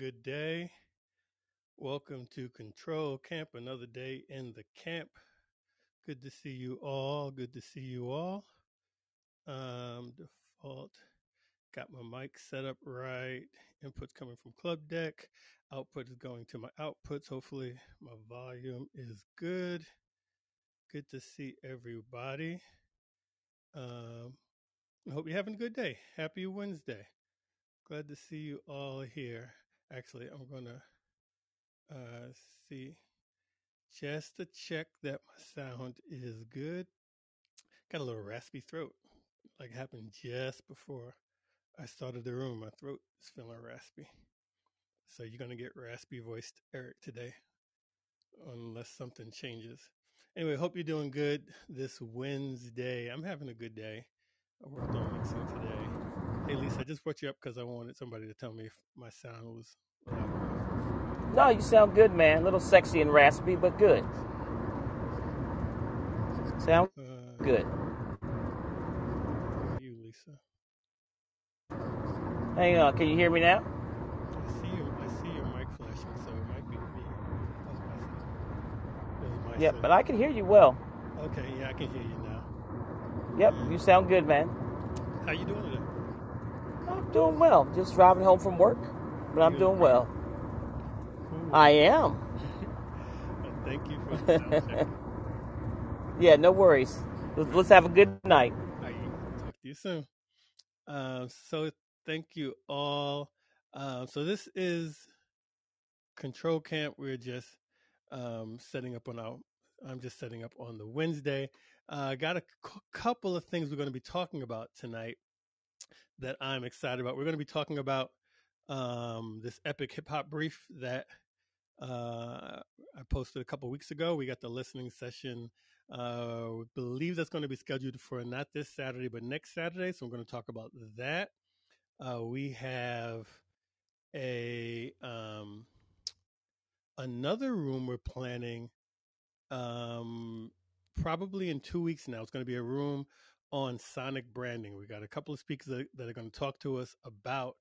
good day. Welcome to Control Camp, another day in the camp. Good to see you all. Good to see you all. Default. Got my mic set up right. Inputs coming from Club Deck. Output is going to my outputs. Hopefully, my volume is good. Good to see everybody. I hope you're having a good day. Happy Wednesday. Glad to see you all here. Actually, I'm going to see just to check that my sound is good. Got a little raspy throat, like happened just before I started the room. My throat is feeling raspy. So you're going to get raspy voiced Eric today, unless something changes. Anyway, hope you're doing good this Wednesday. I'm having a good day. I worked on mixing today. Hey, Lisa, I just brought you up because I wanted somebody to tell me if my sound was loud enough. No, you sound good, man. A little sexy and raspy, but good. Sound good. You, Lisa. Hang on, can you hear me now? I see your mic flashing, so it might be me. Yep, but I can hear you well. Okay, yeah, I can hear you now. Yep, you sound good, man. How you doing today? I'm doing well. Just driving home from work, but I'm doing well. Cool. I am. Thank you for the sound check. Yeah, no worries. Let's have a good night. All right, talk to you soon. So thank you all. So this is Control Camp. We're just setting up I'm just setting up on the Wednesday. Got a couple of things we're going to be talking about tonight that I'm excited about. We're going to be talking about this epic hip hop brief that I posted a couple weeks ago. We got the listening session. We believe that's going to be scheduled for not this Saturday, but next Saturday. So I'm going to talk about that. We have another room we're planning probably in 2 weeks now. It's going to be a room on sonic branding. We got a couple of speakers that are going to talk to us about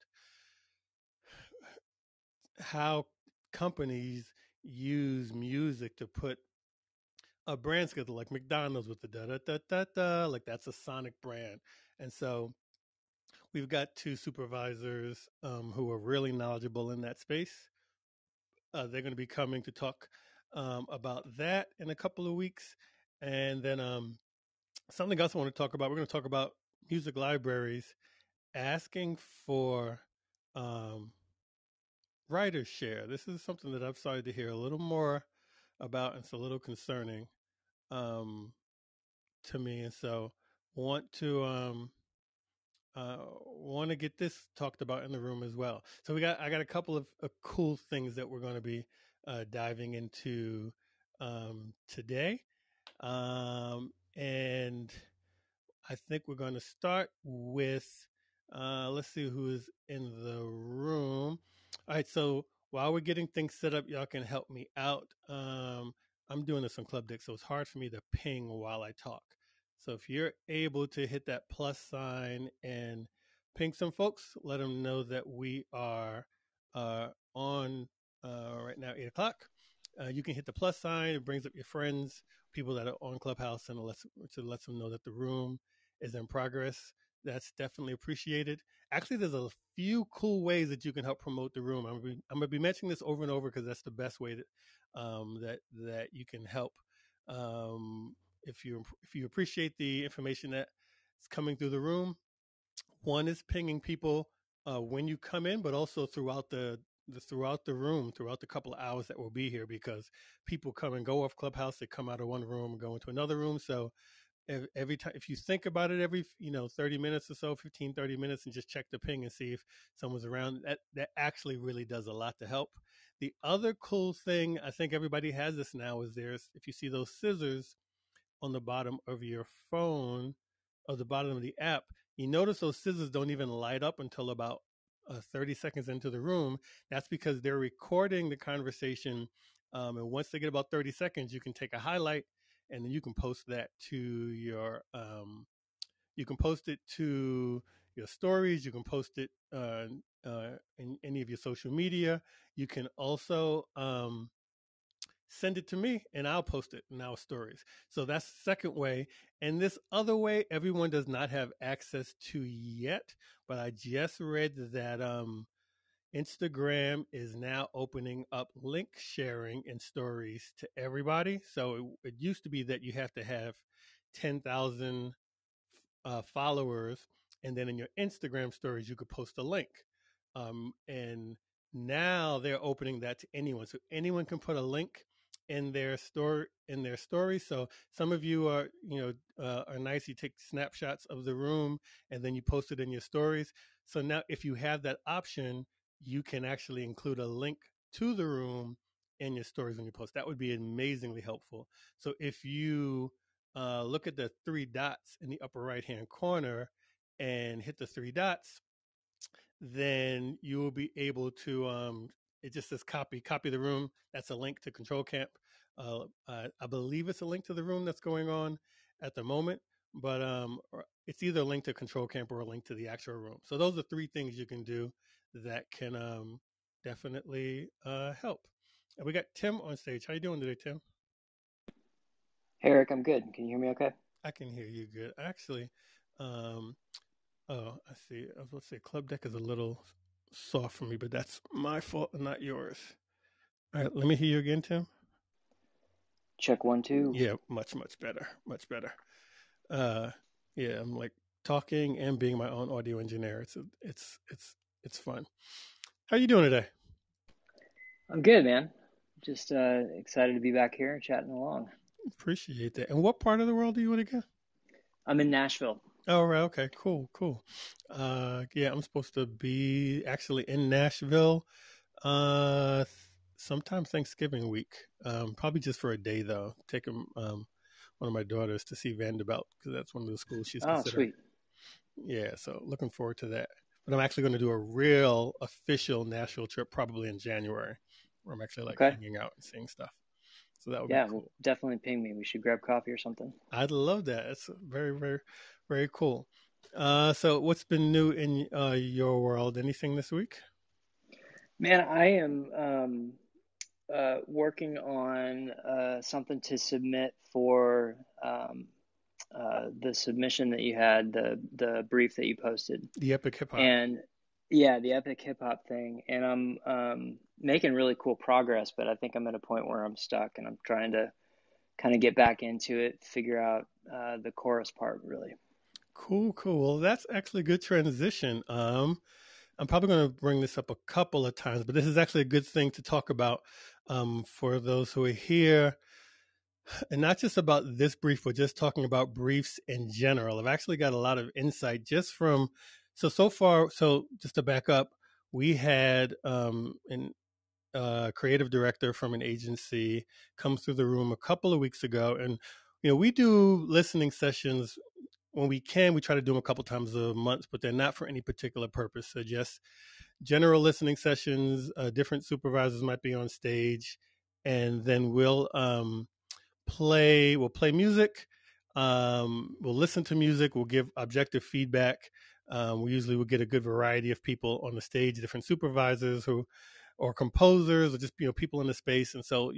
how companies use music to put a brand together, like McDonald's with the da da da da da, like that's a sonic brand. And so we've got two supervisors who are really knowledgeable in that space. They're going to be coming to talk about that in a couple of weeks. And then something else I want to talk about, we're going to talk about music libraries asking for writer share. This is something that I've started to hear a little more about, and it's a little concerning to me. And so want to get this talked about in the room as well. So I got a couple of cool things that we're going to be diving into today, and I think we're going to start with let's see who is in the room. All right, so while we're getting things set up, y'all can help me out. I'm doing this on Club Deck, so it's hard for me to ping while I talk. So if you're able to hit that plus sign and ping some folks, let them know that we are on right now, 8 o'clock. You can hit the plus sign. It brings up your friends, people that are on Clubhouse, and lets them know that the room is in progress. That's definitely appreciated. Actually, there's a few cool ways that you can help promote the room. I'm going to be mentioning this over and over because that's the best way that you can help. If you appreciate the information that's coming through the room, one is pinging people when you come in, but also throughout the room, throughout the couple of hours that we'll be here, because people come and go off Clubhouse. They come out of one room and go into another room. So every time, if you think about it, every 30 minutes or so, 15, 30 minutes, and just check the ping and see if someone's around, that actually really does a lot to help. The other cool thing, I think everybody has this now, is if you see those scissors on the bottom of your phone or the bottom of the app, you notice those scissors don't even light up until about 30 seconds into the room. That's because they're recording the conversation. And once they get about 30 seconds, you can take a highlight and then you can post that to your stories. You can post it in any of your social media. You can also send it to me and I'll post it in our stories. So that's the second way. And this other way, everyone does not have access to yet, but I just read that Instagram is now opening up link sharing in stories to everybody. So it used to be that you have to have 10,000 followers, and then in your Instagram stories you could post a link. And now they're opening that to anyone, so anyone can put a link in their story. So some of you are are nice. You take snapshots of the room and then you post it in your stories. So now if you have that option, you can actually include a link to the room in your stories when you post. That would be amazingly helpful. So if you look at the three dots in the upper right hand corner and hit the three dots, then you will be able to it just says copy the room. That's a link to Control Camp. I believe it's a link to the room that's going on at the moment, but it's either a link to Control Camp or a link to the actual room. So those are three things you can do that can definitely help. And we got Tim on stage. How you doing today, Tim? Hey, Eric, I'm good. Can you hear me okay? I can hear you good. Actually, um, oh, I see. I was about to say Club Deck is a little soft for me, but that's my fault and not yours. All right, let me hear you again, Tim. Check 1, 2. Yeah, much better, much better. Uh, yeah, I'm like talking and being my own audio engineer. It's fun. How you doing today? I'm good, man. Just excited to be back here and chatting along. Appreciate that. And what part of the world are you in again? I'm in Nashville. Oh, right. Okay. Cool. Yeah, I'm supposed to be actually in Nashville Uh, sometime Thanksgiving week. Probably just for a day though. Taking one of my daughters to see Vanderbilt because that's one of the schools she's Oh, considering. sweet. Yeah, so looking forward to that. But I'm actually going to do a real official Nashville trip probably in January, where I'm actually like Okay. hanging out and seeing stuff. So that would be Yeah, well, cool. definitely ping me. We should grab coffee or something. I'd love that. It's very cool. So what's been new in your world? Anything this week? Man, I am working on something to submit for the submission that you had, the brief that you posted. The Epic Hip Hop. And yeah, the epic hip hop thing. And I'm making really cool progress, but I think I'm at a point where I'm stuck and I'm trying to kind of get back into it, figure out the chorus part really. Cool. Well, that's actually a good transition. I'm probably going to bring this up a couple of times, but this is actually a good thing to talk about for those who are here, and not just about this brief, but just talking about briefs in general. I've actually got a lot of insight just from so far. So just to back up, we had an creative director from an agency come through the room a couple of weeks ago, and we do listening sessions when we can. We try to do them a couple times a month, but they're not for any particular purpose. So just general listening sessions. Different supervisors might be on stage, and then we'll play music. We'll listen to music. We'll give objective feedback. We usually will get a good variety of people on the stage, different supervisors or composers, or just people in the space. And so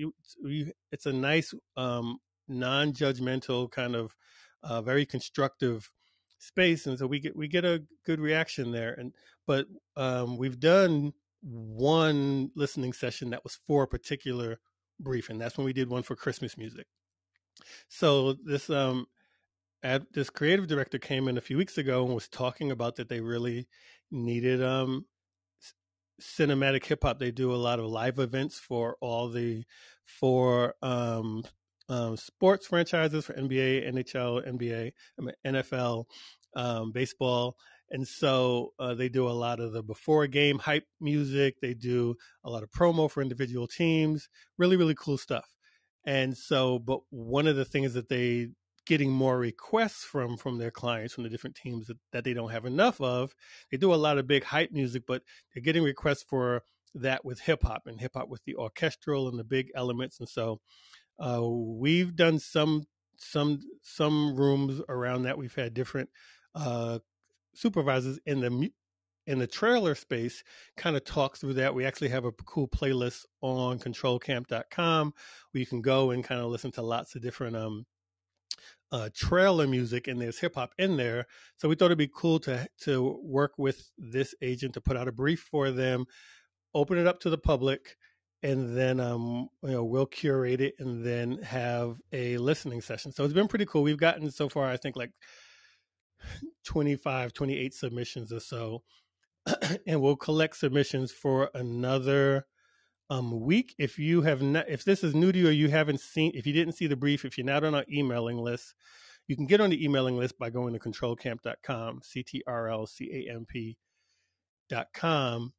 it's a nice non-judgmental kind of very constructive space, and so we get a good reaction there. But we've done one listening session that was for a particular brief, and that's when we did one for Christmas music. So this creative director came in a few weeks ago and was talking about that they really needed cinematic hip hop. They do a lot of live events for all the four sports franchises for NBA, NHL, NFL, baseball. And so they do a lot of the before game hype music. They do a lot of promo for individual teams. Really cool stuff. And so, but one of the things that they getting more requests from their clients from the different teams that they don't have enough of. They do a lot of big hype music, but they're getting requests for that with hip hop and hip hop with the orchestral and the big elements. And so we've done some rooms around that. We've had different supervisors in in the trailer space kind of talk through that. We actually have a cool playlist on controlcamp.com where you can go and kind of listen to lots of different trailer music, and there's hip hop in there. So we thought it'd be cool to work with this agent to put out a brief for them, open it up to the public, and then we'll curate it and then have a listening session. So it's been pretty cool. We've gotten so far, I think, like 25, 28 submissions or so. And we'll collect submissions for another week. If you have not, if this is new to you or you haven't seen, if you didn't see the brief, if you're not on our emailing list, you can get on the emailing list by going to controlcamp.com, CTRLCAMP.com.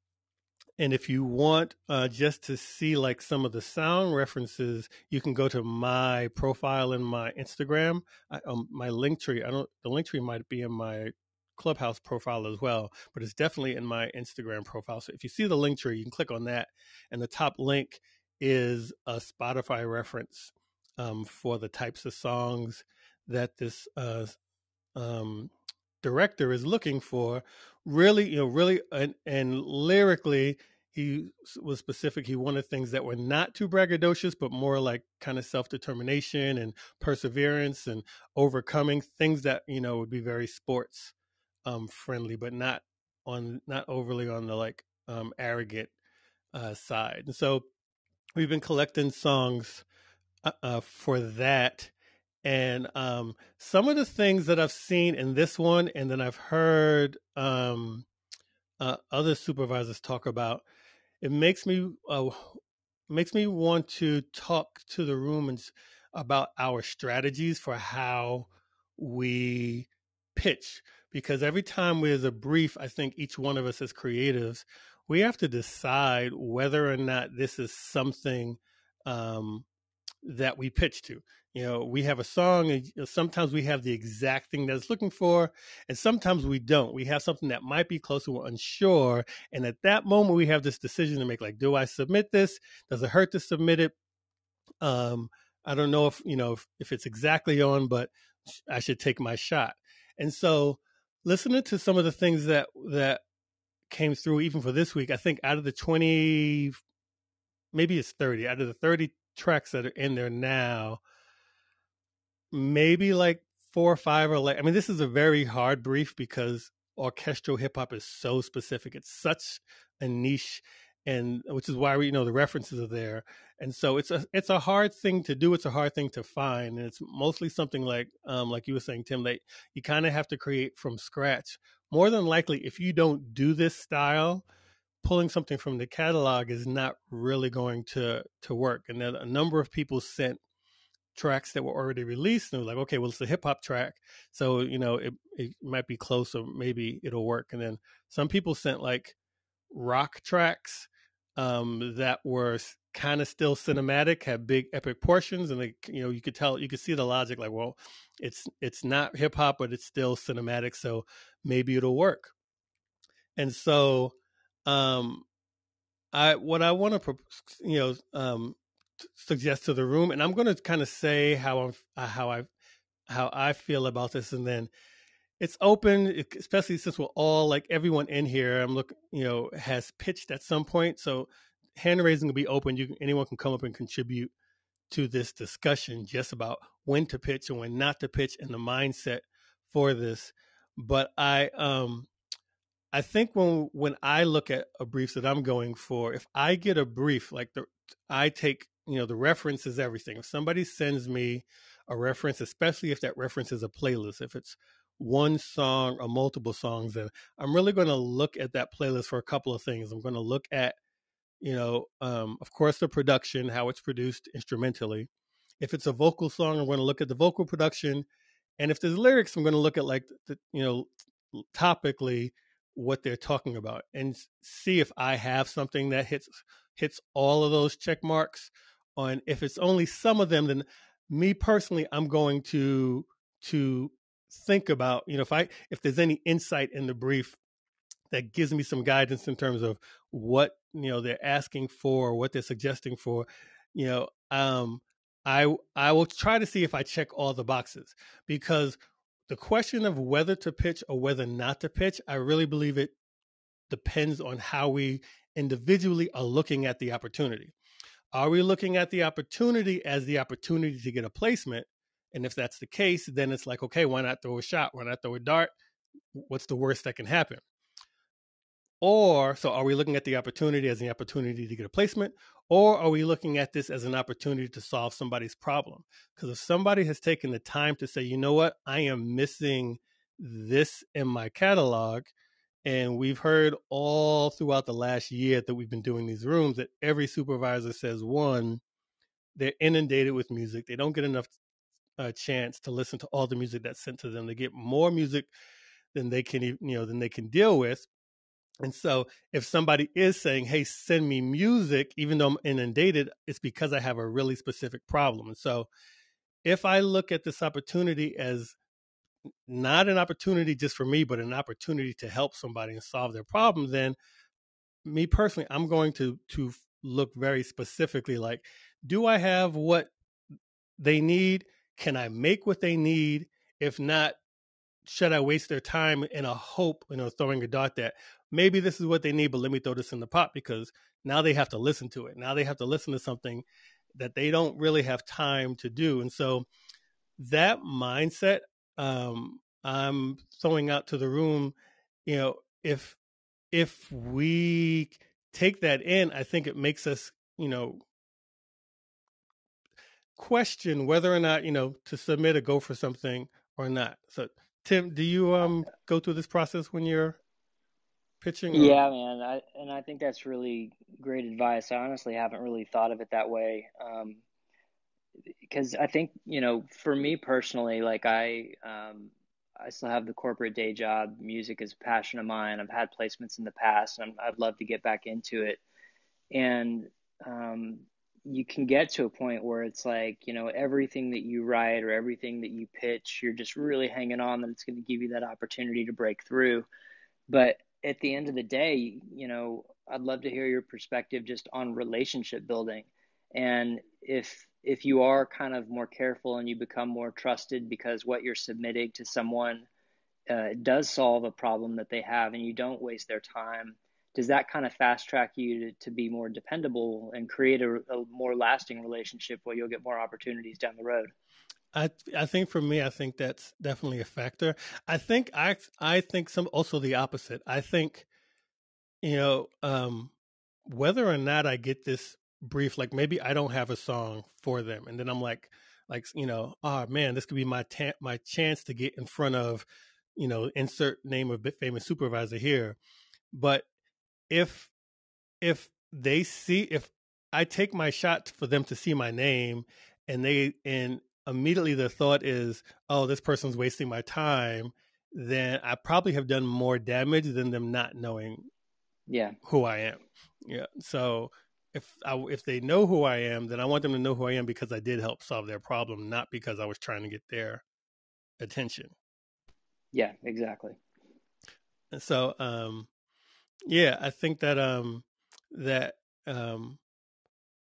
And if you want just to see like some of the sound references, you can go to my profile in my Instagram. My link tree. The link tree might be in my Clubhouse profile as well, but it's definitely in my Instagram profile. So if you see the link tree, you can click on that, and the top link is a Spotify reference for the types of songs that this director is looking for. Really, really, and lyrically, he was specific. He wanted things that were not too braggadocious, but more like kind of self-determination and perseverance and overcoming things that would be very sports friendly, but not overly on the like arrogant side. And so we've been collecting songs for that. And some of the things that I've seen in this one, and then I've heard other supervisors talk about, it makes me want to talk to the room about our strategies for how we pitch. Because every time there's a brief, I think each one of us as creatives, we have to decide whether or not this is something that we pitch to. We have a song, and sometimes we have the exact thing that it's looking for, and sometimes we don't. We have something that might be close, and we're unsure. And at that moment, we have this decision to make: like, do I submit this? Does it hurt to submit it? I don't know if it's exactly on, but I should take my shot. And so, listening to some of the things that came through, even for this week, I think out of the 20, maybe it's 30, out of the 30 tracks that are in there now, maybe like 4 or 5 are like, I mean, this is a very hard brief because orchestral hip hop is so specific. It's such a niche, and which is why the references are there. And so it's a hard thing to do. It's a hard thing to find, and it's mostly something like you were saying, Tim, that you kind of have to create from scratch. More than likely, if you don't do this style, pulling something from the catalog is not really going to work. And then a number of people sent tracks that were already released, and they were like, okay, well, it's a hip hop track, so it might be close, or maybe it'll work. And then some people sent like rock tracks that were kind of still cinematic, had big epic portions, and they, you could see the logic, like, well, it's not hip hop, but it's still cinematic, so maybe it'll work. And so what I want to suggest to the room, and I'm going to kind of say how I feel about this, and then it's open, especially since we're all, like, everyone in here, I'm looking, has pitched at some point. So hand raising will be open. Anyone can come up and contribute to this discussion just about when to pitch and when not to pitch, and the mindset for this. But I think when I look at a brief that I'm going for, if I get a brief, like I take, the reference is everything. If somebody sends me a reference, especially if that reference is a playlist, if it's one song or multiple songs, then I'm really going to look at that playlist for a couple of things. I'm going to look at, of course, the production, how it's produced instrumentally. If it's a vocal song, I'm going to look at the vocal production. And if there's lyrics, I'm going to look at, like, topically what they're talking about, and see if I have something that hits all of those check marks. On if it's only some of them, then me personally, I'm going to think about, if there's any insight in the brief that gives me some guidance in terms of what they're asking for, what they're suggesting for. I will try to see if I check all the boxes, because the question of whether to pitch or whether not to pitch, I really believe it depends on how we individually are looking at the opportunity. Are we looking at the opportunity as the opportunity to get a placement? And if that's the case, then it's like, okay, why not throw a shot? Why not throw a dart? What's the worst that can happen? Or, so are we looking at the opportunity as an opportunity to get a placement? Or are we looking at this as an opportunity to solve somebody's problem? Because if somebody has taken the time to say, you know what, I am missing this in my catalog, and we've heard all throughout the last year that we've been doing these rooms that every supervisor says, one, they're inundated with music. They don't get enough chance to listen to all the music that's sent to them. They get more music than they can, than they can deal with. And so if somebody is saying, hey, send me music, even though I'm inundated, it's because I have a really specific problem. And so if I look at this opportunity as not an opportunity just for me, but an opportunity to help somebody and solve their problem, then me personally, I'm going to look very specifically like, do I have what they need? Can I make what they need? If not, should I waste their time in a hope, throwing a dart that maybe this is what they need, but let me throw this in the pot, because now they have to listen to it. Now they have to listen to something that they don't really have time to do. And so that mindset, I'm throwing out to the room, if we take that in, I think it makes us, question whether or not, to submit or go for something or not. So Tim, do you go through this process when you're pitching? Or Yeah, man. I think that's really great advice. I honestly haven't really thought of it that way. Because I think, for me personally, like I still have the corporate day job. Music is a passion of mine. I've had placements in the past, and I'd love to get back into it. And you can get to a point where it's like, everything that you write or everything that you pitch, you're just really hanging on that it's going to give you that opportunity to break through. But at the end of the day, I'd love to hear your perspective just on relationship building. And if you are kind of more careful and you become more trusted because what you're submitting to someone does solve a problem that they have and you don't waste their time, does that kind of fast track you to be more dependable and create a more lasting relationship where you'll get more opportunities down the road? I think for me, I think that's definitely a factor. I think some also the opposite. I think, you know, um, whether or not I get this brief, like maybe I don't have a song for them, and then I'm like, oh man, this could be my chance to get in front of, insert name of famous supervisor here. But if if I take my shot for them to see my name, and immediately the thought is, oh, this person's wasting my time, then I probably have done more damage than them not knowing Yeah. who I am. Yeah. So if they know who I am, then I want them to know who I am because I did help solve their problem, not because I was trying to get their attention. Yeah, exactly. And so yeah, I think that um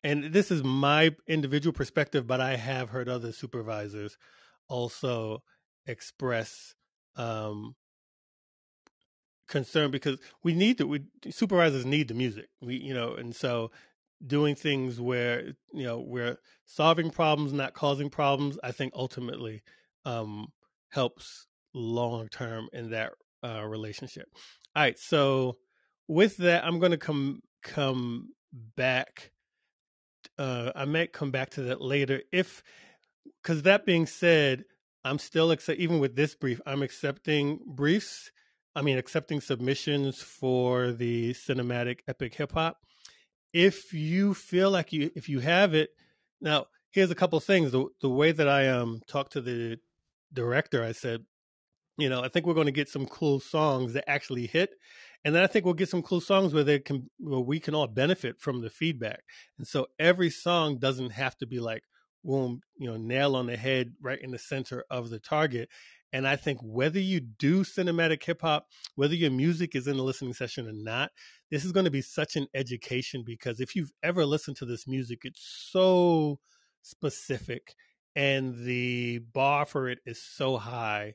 and this is my individual perspective, but I have heard other supervisors also express um concern, because supervisors need the music. And so doing things where we're solving problems, not causing problems, I think ultimately um helps long term in that relationship. All right, so with that, I'm going to come back. I might come back to that later, if because that being said, I'm still even with this brief, I'm accepting briefs. I mean, accepting submissions for the cinematic epic hip hop. If you feel like if you have it, now here's a couple of things. The way that I talked to the director, I said, I think we're going to get some cool songs that actually hit, and then I think we'll get some cool songs where we can all benefit from the feedback. And so every song doesn't have to be like, boom, nail on the head, right in the center of the target. And I think whether you do cinematic hip hop, whether your music is in the listening session or not, this is going to be such an education, because if you've ever listened to this music, it's so specific, and the bar for it is so high,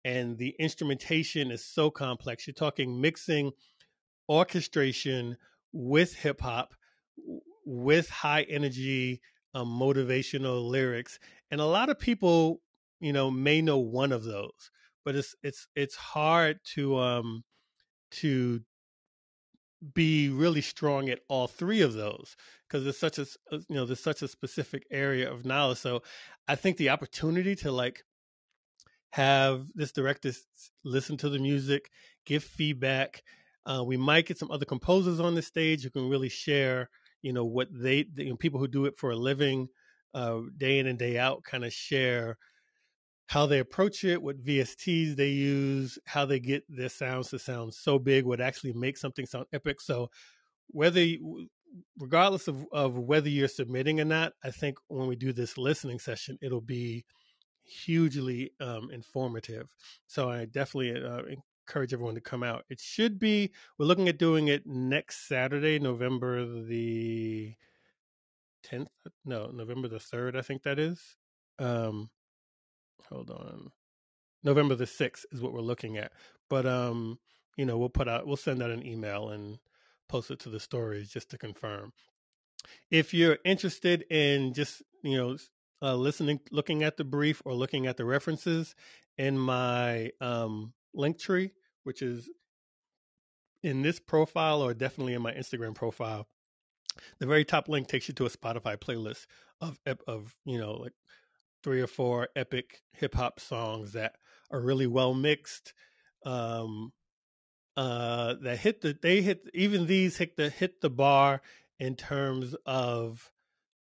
and the instrumentation is so complex. You're talking mixing orchestration with hip hop, with high energy, motivational lyrics. And a lot of people, may know one of those, but it's hard to be really strong at all three of those because there's such a specific area of knowledge. So I think the opportunity to like have this director listen to the music, give feedback. We might get some other composers on the stage who can really share, what people who do it for a living, day in and day out, kind of share how they approach it, what VSTs they use, how they get their sounds to sound so big, what actually makes something sound epic. So regardless of whether you're submitting or not, I think when we do this listening session, it'll be hugely informative. So I definitely encourage everyone to come out. We're looking at doing it next Saturday, November the 10th. No, November the 3rd, I think that is. Hold on. November the 6th is what we're looking at. But we'll send out an email and post it to the stories just to confirm. If you're interested in just listening, looking at the brief or looking at the references in my link tree, which is in this profile or definitely in my Instagram profile, the very top link takes you to a Spotify playlist of like 3 or 4 epic hip hop songs that are really well mixed. That hit the bar in terms of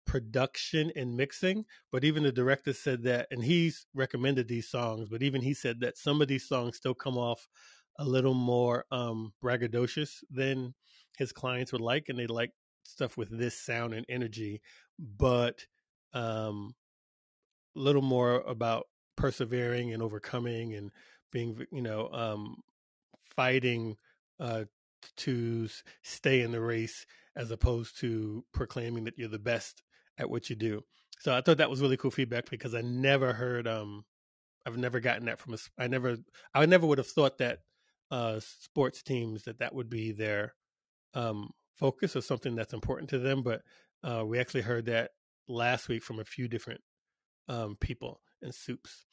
production and mixing, but even the director said that, and he's recommended these songs, but even he said that some of these songs still come off a little more braggadocious than his clients would like, and they like stuff with this sound and energy, but a little more about persevering and overcoming and being, fighting uh, to stay in the race as opposed to proclaiming that you're the best at what you do. So I thought that was really cool feedback because I never heard I've never gotten that from I never would have thought that sports teams that would be their focus or something that's important to them, but we actually heard that last week from a few different people and soups.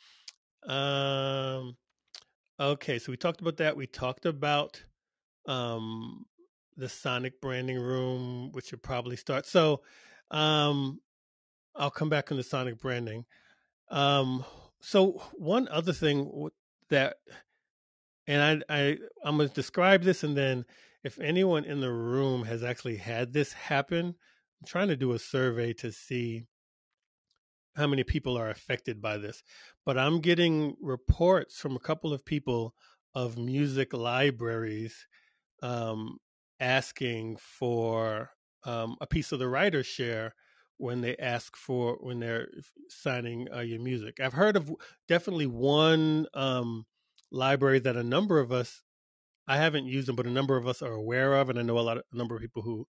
Okay, so we talked about that. We talked about um, the Sonic branding room, which should probably start. So I'll come back on the Sonic branding. So one other thing that, and I'm going to describe this, and then if anyone in the room has actually had this happen, I'm trying to do a survey to see how many people are affected by this. But I'm getting reports from a couple of people of music libraries um, asking for a piece of the writer's share when they're signing your music. I've heard of definitely one library that a number of us, I haven't used them, but a number of us are aware of, and I know a number of people who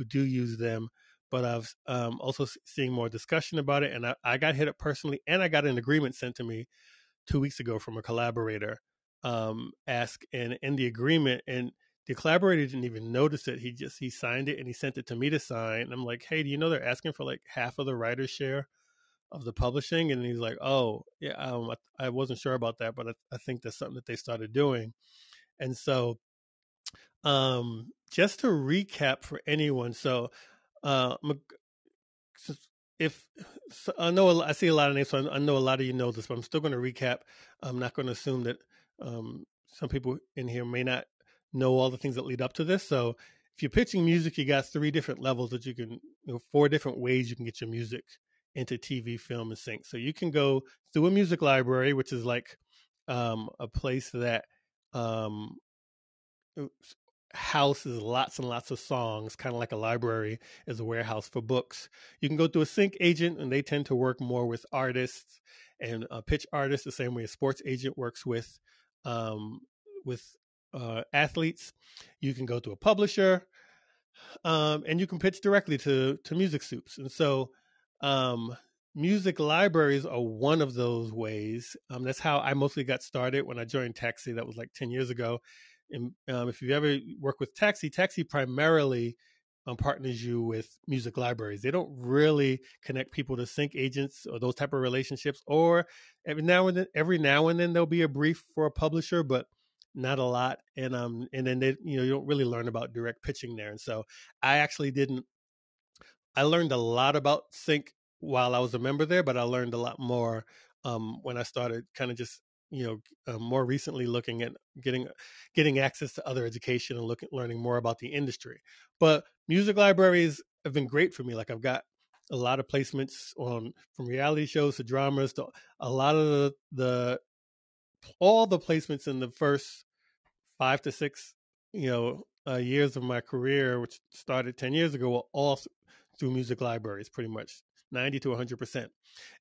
do use them. But I've also seeing more discussion about it, and I got hit up personally, and I got an agreement sent to me 2 weeks ago from a collaborator. Ask and in the agreement, and the collaborator didn't even notice it. He signed it and he sent it to me to sign. And I'm like, hey, do you know they're asking for like half of the writer's share of the publishing? And he's like, oh yeah, I wasn't sure about that, but I think that's something that they started doing. And so just to recap for anyone, so uh, if so I see a lot of names, so I know a lot of you know this, but I'm still going to recap. I'm not going to assume that some people in here may not know all the things that lead up to this. So if you're pitching music, you got 3 different levels that you can, 4 different ways you can get your music into TV, film, and sync. So you can go through a music library, which is like a place that um, houses lots and lots of songs, kind of like a library is a warehouse for books. You can go through a sync agent, and they tend to work more with artists and pitch artists the same way a sports agent works um, with athletes. You can go to a publisher, and you can pitch directly to music soups. And so music libraries are one of those ways. That's how I mostly got started when I joined Taxi. That was like 10 years ago. And if you ever work with Taxi primarily partners you with music libraries. They don't really connect people to sync agents or those type of relationships. Or every now and then there'll be a brief for a publisher, but not a lot. And then they, you don't really learn about direct pitching there. And so I actually didn't. I learned a lot about sync while I was a member there, but I learned a lot more when I started kind of just more recently looking at getting access to other education and learning more about the industry. But music libraries have been great for me. Like I've got a lot of placements on from reality shows to dramas to a lot of all the placements in the first 5 to 6 years of my career, which started 10 years ago, were all through music libraries, pretty much 90 to 100%.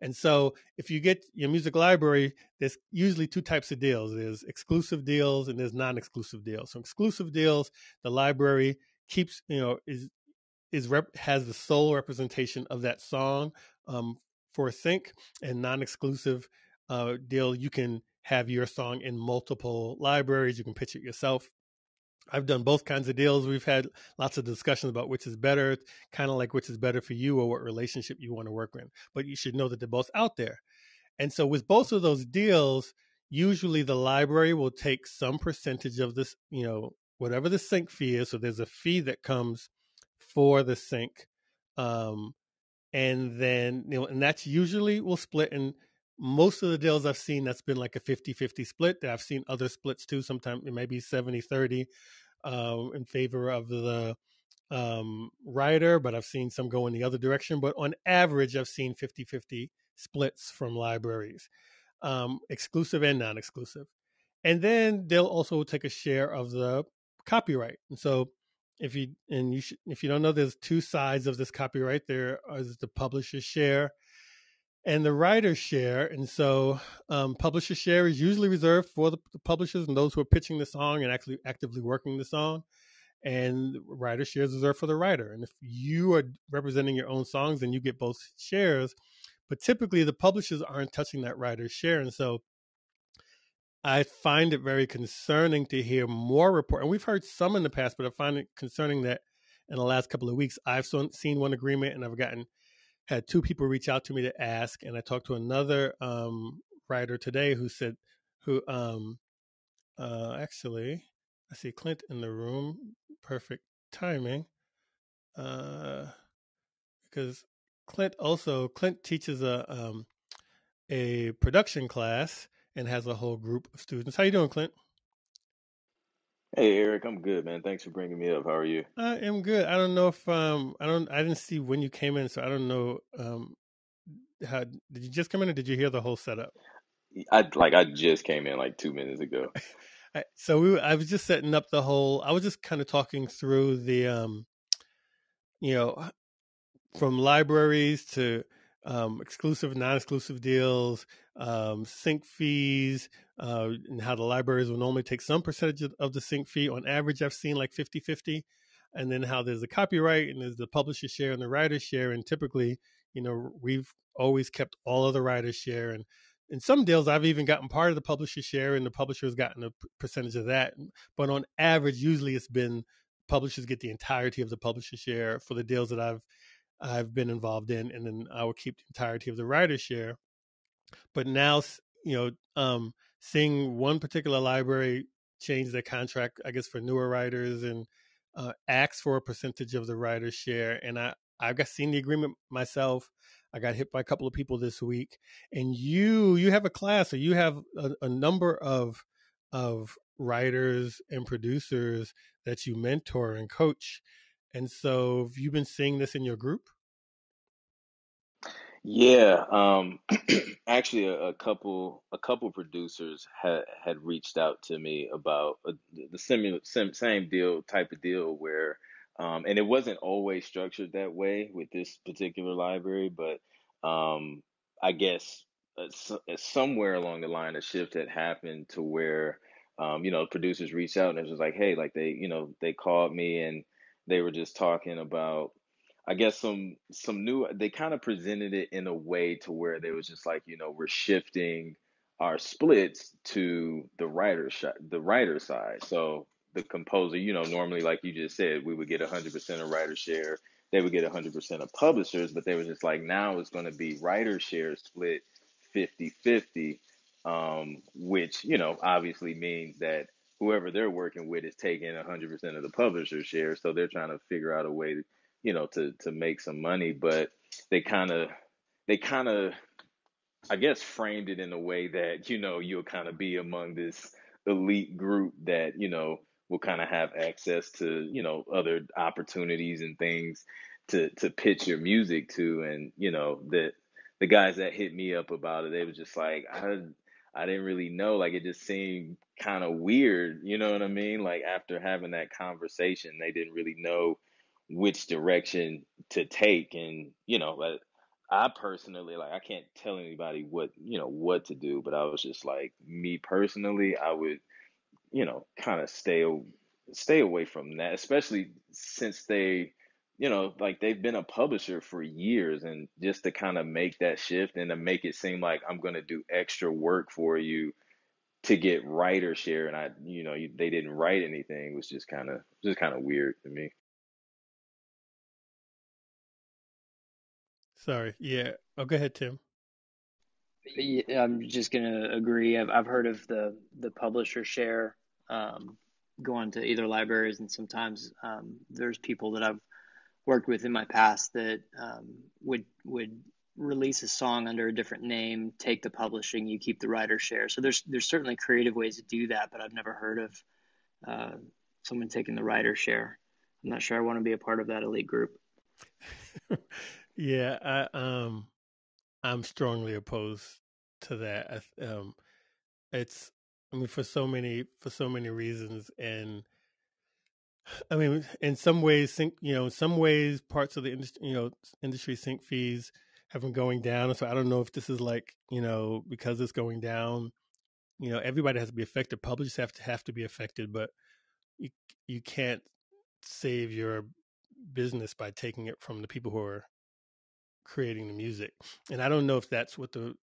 And so if you get your music library, there's usually two types of deals. There's exclusive deals and there's non-exclusive deals. So exclusive deals, the library keeps, has the sole representation of that song for sync. And non-exclusive deal, you can have your song in multiple libraries. You can pitch it yourself. I've done both kinds of deals. We've had lots of discussions about which is better, kind of like which is better for you or what relationship you want to work in. But you should know that they're both out there. And so with both of those deals, usually the library will take some percentage of this, whatever the sync fee is. So there's a fee that comes for the sync. And then, and that's usually will split. And most of the deals I've seen, that's been like a 50-50 split. I've seen other splits too. Sometimes it may be 70-30 in favor of the writer, but I've seen some go in the other direction. But on average, I've seen 50-50 splits from libraries, exclusive and non-exclusive. And then they'll also take a share of the copyright. And so if you don't know, there's two sides of this copyright. There is the publisher's share and the writer's share. And so publisher share is usually reserved for the publishers and those who are pitching the song and actually actively working the song. And writer shares reserved for the writer. And if you are representing your own songs, then you get both shares. But typically the publishers aren't touching that writer's share. And so I find it very concerning to hear more report. And we've heard some in the past, but I find it concerning that in the last couple of weeks, I've seen one agreement and I've had two people reach out to me to ask. And I talked to another writer today who said, actually, I see Clint in the room. Perfect timing. Because Clint teaches a production class and has a whole group of students. How you doing, Clint? Hey Eric, I'm good, man. Thanks for bringing me up. How are you? I am good. I don't know if I didn't see when you came in, so I don't know how did you just come in or did you hear the whole setup? I just came in like 2 minutes ago. I was just setting up the whole. I was just kind of talking through the you know from libraries to exclusive, non-exclusive deals, sync fees, and how the libraries will normally take some percentage of the sync fee. On average, I've seen like 50-50. And then how there's the copyright and there's the publisher share and the writer share. And typically, we've always kept all of the writer share. And in some deals, I've even gotten part of the publisher share and the publisher has gotten a percentage of that. But on average, usually it's been publishers get the entirety of the publisher share for the deals that I've been involved in, and then I will keep the entirety of the writer share. But now, seeing one particular library change their contract, I guess for newer writers, and ask for a percentage of the writer's share, and I've got seen the agreement myself. I got hit by a couple of people this week, and you have a class, or you have a number of writers and producers that you mentor and coach. And so, have you been seeing this in your group? Yeah, actually, a couple producers had reached out to me about the same deal type of deal where, and it wasn't always structured that way with this particular library, but I guess somewhere along the line, a shift had happened to where, producers reached out and it was like, hey, like they called me and they were just talking about. I guess some new they kind of presented it in a way to where they was just like, we're shifting our splits to the writer side. So, the composer, normally, like you just said, we would get 100% of writer share. They would get 100% of publishers, but they were just like, now it's going to be writer share split 50-50, which, obviously means that whoever they're working with is taking 100% of the publisher share. So they're trying to figure out a way to, to make some money, but they kind of I guess framed it in a way that, you'll kind of be among this elite group that, will kind of have access to, other opportunities and things to pitch your music to. And, that the guys that hit me up about it, they was just like, I didn't really know. Like, it just seemed kind of weird, you know what I mean? Like, after having that conversation, they didn't really know which direction to take. And, like, I personally, like, I can't tell anybody what to do, but I was just like, me personally, I would, kind of stay away from that, especially since they, like, they've been a publisher for years. And just to kind of make that shift and to make it seem like I'm going to do extra work for you to get writer share, and they didn't write anything, was just kind of weird to me. Sorry. Yeah. Oh, go ahead, Tim. Yeah, I'm just gonna agree. I've heard of the publisher share going to either libraries, and sometimes there's people that I've worked with in my past that would release a song under a different name, take the publishing, you keep the writer share. So there's certainly creative ways to do that, but I've never heard of someone taking the writer share. I'm not sure I want to be a part of that elite group. Yeah, I'm strongly opposed to that. It's, I mean, for so many reasons. And I mean, in some ways, in some ways, parts of the industry, industry sync fees have been going down. So I don't know if this is like, because it's going down, everybody has to be affected. Publishers have to be affected, but you you can't save your business by taking it from the people who are creating the music. And I don't know if that's what the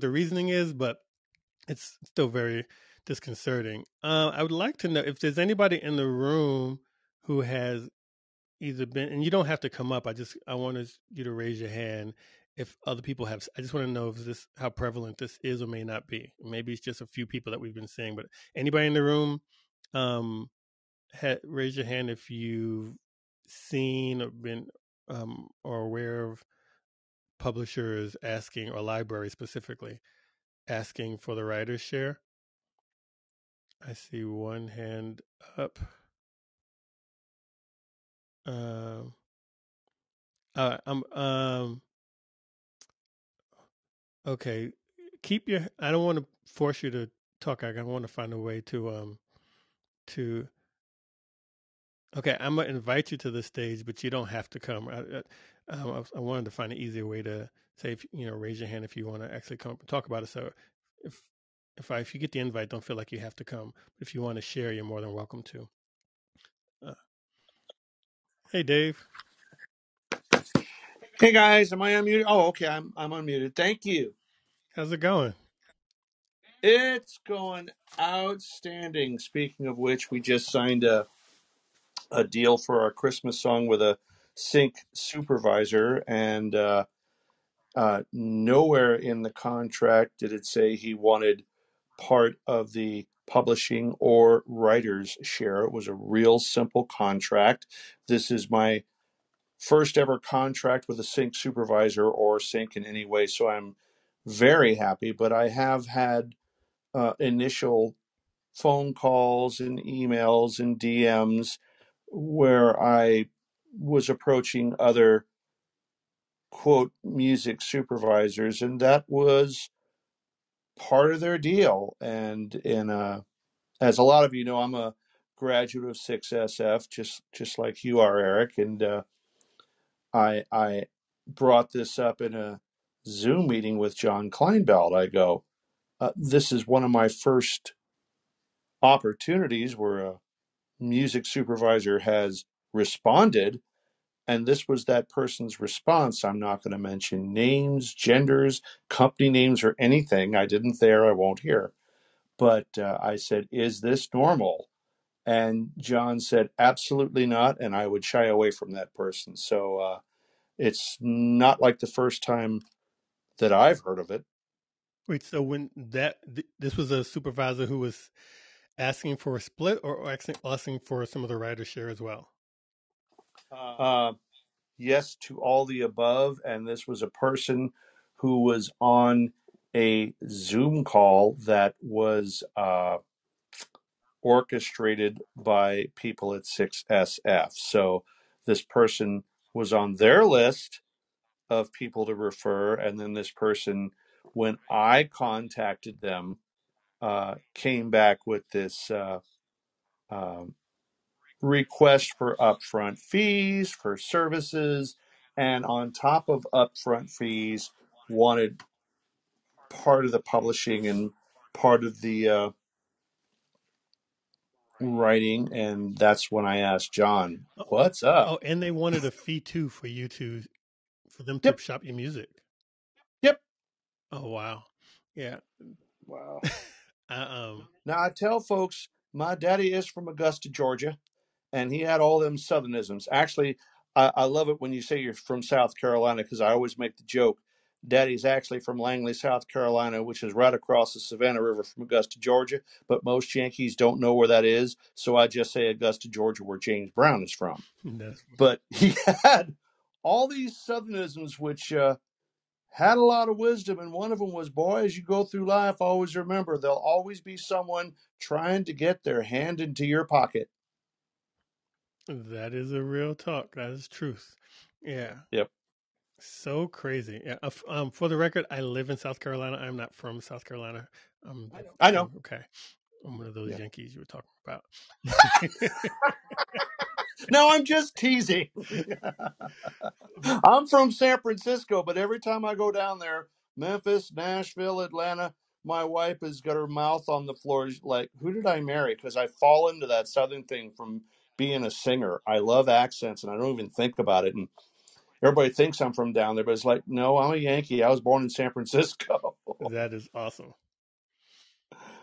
reasoning is, but it's still very disconcerting. I would like to know if there's anybody in the room who has either been, and you don't have to come up. I wanted you to raise your hand if other people have. I just want to know if how prevalent this is or may not be. Maybe it's just a few people that we've been seeing, but anybody in the room, um, raise your hand if you've seen or been or aware of publishers asking, or libraries specifically asking for the writer's share. I see one hand up. Um, I'm okay. I don't want to force you to talk. I want to find a way to. Okay, I'm gonna invite you to the stage, but you don't have to come. I wanted to find an easier way to say, if raise your hand if you want to actually come up and talk about it. So if if you get the invite, don't feel like you have to come. But if you want to share, you're more than welcome to. Uh, hey, Dave, Hey guys, am I unmuted? Oh, okay, I'm unmuted. Thank you. how's it going? It's going outstanding. Speaking of which, we just signed a deal for our Christmas song with a sync supervisor, and nowhere in the contract did it say he wanted part of the publishing or writer's share. It was a real simple contract. This is my first ever contract with a sync supervisor or sync in any way, so I'm very happy. But I have had initial phone calls and emails and DMs where I was approaching other quote music supervisors, and that was part of their deal. And as a lot of you know, I'm a graduate of 6SF, just like you are, Eric, and I brought this up in a Zoom meeting with John Kleinbeld. I go, this is one of my first opportunities where a music supervisor has responded, and this was that person's response. I'm not going to mention names, genders, company names, or anything. I didn't there, I won't here. But I said, is this normal? And John said, absolutely not. And I would shy away from that person. So it's not like the first time that I've heard of it. Wait, so when this was a supervisor who was asking for a split or asking for some of the writer's share as well? Uh, yes to all the above. And this was a person who was on a Zoom call that was orchestrated by people at 6SF. So this person was on their list of people to refer. And then this person, when I contacted them, came back with this um, request for upfront fees for services. And on top of upfront fees, wanted part of the publishing and part of the writing. And that's when I asked John, Oh, what's up? oh, and they wanted a fee too for them to Yep, shop your music. yep. Oh wow, yeah. Wow. Now I tell folks my daddy is from Augusta, Georgia, and he had all them Southernisms. Actually, I love it when you say you're from South Carolina because I always make the joke. Daddy's actually from Langley, South Carolina, which is right across the Savannah River from Augusta, Georgia. But most Yankees don't know where that is, so I just say Augusta, Georgia, where James Brown is from. That's But he had all these Southernisms, which had a lot of wisdom, and one of them was, boy, as you go through life, always remember there'll always be someone trying to get their hand into your pocket. that is a real talk. That is truth. Yeah. Yep. So crazy. Yeah. For the record, I live in South Carolina. I'm not from South Carolina. I know. Okay. I'm one of those Yeah. Yankees you were talking about. No, I'm just teasing. I'm from San Francisco, but every time I go down there, Memphis, Nashville, Atlanta, my wife has got her mouth on the floor. She's like, who did I marry? Because I fall into that Southern thing from being a singer. I love accents, and I don't even think about it. And everybody thinks I'm from down there, but it's like, no, I'm a Yankee. I was born in San Francisco. That is awesome.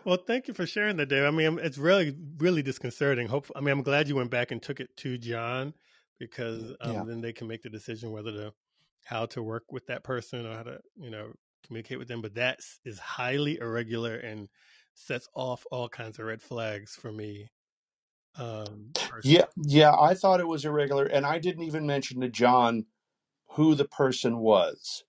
Well, thank you for sharing that, Dave. I mean, it's really, really disconcerting. I'm glad you went back and took it to John because Yeah. then they can make the decision how to work with that person or how to, communicate with them. But that is highly irregular and sets off all kinds of red flags for me, Yeah. personally. Yeah. I thought it was irregular. And I didn't even mention to John who the person was.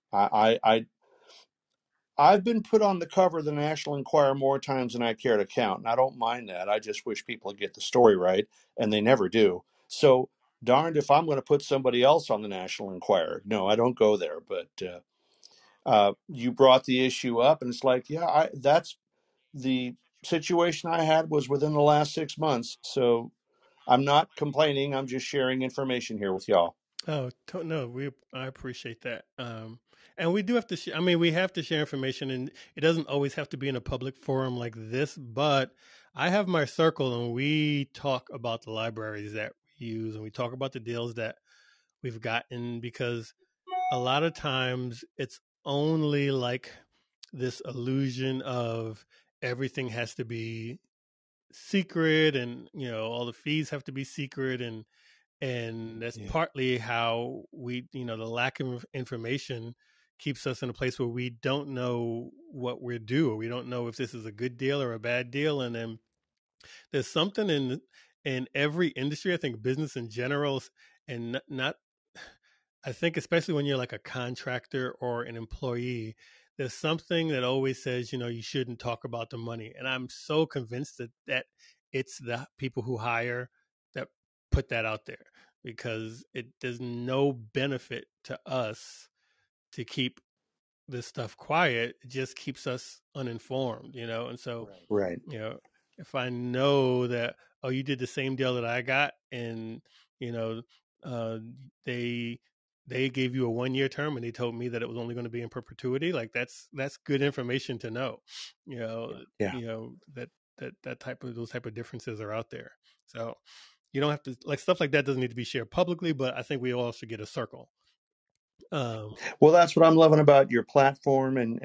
I've been put on the cover of the National Enquirer more times than I care to count, and I don't mind that. I just wish people would get the story right, and they never do. So, darned if I'm going to put somebody else on the National Enquirer. No, I don't go there. But you brought the issue up, and it's like, yeah, that's the situation I had was within the last 6 months. So I'm not complaining. I'm just sharing information here with y'all. Oh, no, I appreciate that. And we do have to share. I mean, we have to share information, and it doesn't always have to be in a public forum like this. But I have my circle, and we talk about the libraries that we use, and we talk about the deals that we've gotten because a lot of times it's only like this illusion of everything has to be secret, and all the fees have to be secret, and that's Yeah. partly how the lack of information keeps us in a place where we don't know what we're due, or we don't know if this is a good deal or a bad deal. And then there's something in every industry, I think business in general, and not I think especially when you're like a contractor or an employee, there's something that always says, you shouldn't talk about the money. And I'm so convinced that it's the people who hire that put that out there because there's no benefit to us to keep this stuff quiet. It just keeps us uninformed, And so, Right. you know, if I know that, oh, you did the same deal that I got, and you know, uh, they they gave you a 1 year term, and they told me that it was only going to be in perpetuity. Like that's good information to know. You know, Yeah. those type of differences are out there. So you don't have to like stuff like that doesn't need to be shared publicly, but I think we all should get a circle. Well, that's what I'm loving about your platform and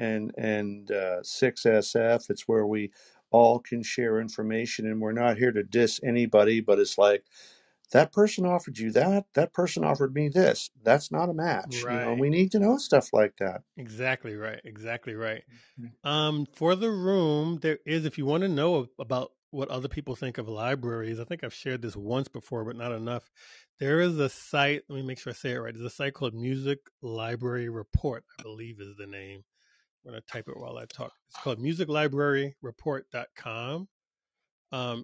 6SF. It's where we all can share information, and we're not here to diss anybody, but it's like, that person offered you that person offered me this. That's not a match. Right. We need to know stuff like that. Exactly right. Exactly right. For the room, there is, if you want to know about what other people think of libraries, I think I've shared this once before, but not enough. There is a site, let me make sure I say it right. There's a site called Music Library Report, I believe is the name. I'm going to type it while I talk. It's called musiclibraryreport.com.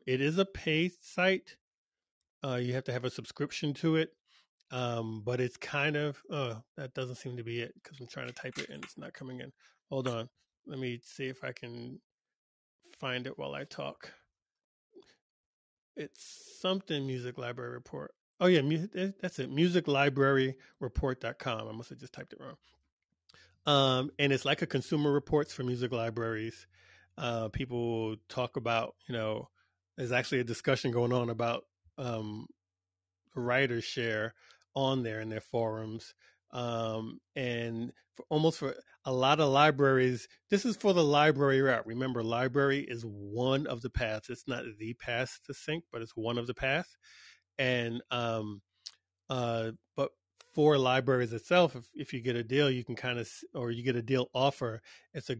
It is a paid site. You have to have a subscription to it. But it's kind of, that doesn't seem to be it because I'm trying to type it and it's not coming in. Hold on. Let me see if I can find it while I talk. It's something Music Library Report. Oh, yeah, that's it. Musiclibraryreport.com. I must have just typed it wrong. And it's like a consumer reports for music libraries. People talk about, there's actually a discussion going on about writers share on there in their forums. And for a lot of libraries, this is for the library route. Remember, library is one of the paths. It's not the path to sync, but it's one of the paths. And but for libraries itself, if you get a deal, you can or you get a deal offer. It's a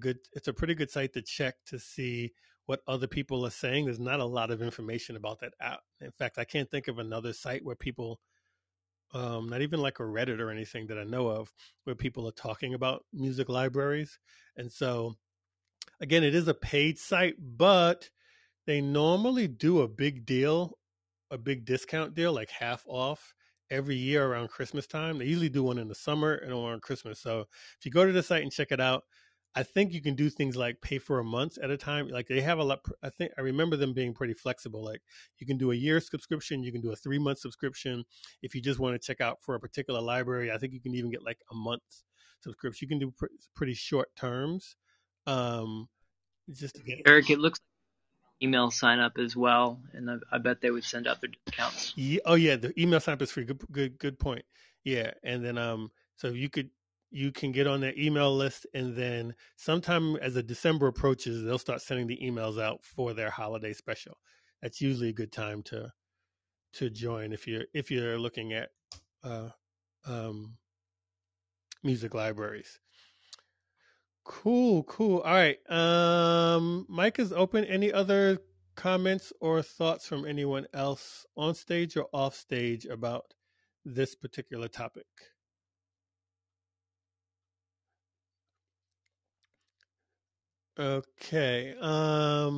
pretty good site to check to see what other people are saying. There's not a lot of information about that out. In fact, I can't think of another site where people, not even like a Reddit or anything that I know of, where people are talking about music libraries. And so, again, it is a paid site, but they normally do a big discount deal, like half off every year around Christmas time. They usually do one in the summer and one on Christmas. So if you go to the site and check it out, I think you can do things like pay for a month at a time. Like they have a lot. I remember them being pretty flexible. Like you can do a year subscription, you can do a 3-month subscription. If you just want to check out for a particular library, I think you can even get like a month subscription. You can do pretty short terms, just to get it. Eric, it looks like email sign up as well, and I bet they would send out their discounts. Yeah, oh yeah, the email sign up is free. Good point. Yeah, and then so you can get on their email list, and then sometime as the December approaches, they'll start sending the emails out for their holiday special. That's usually a good time to join if you're looking at uh, um, music libraries. Cool. All right. Mic is open. Any other comments or thoughts from anyone else on stage or off stage about this particular topic? Okay. Let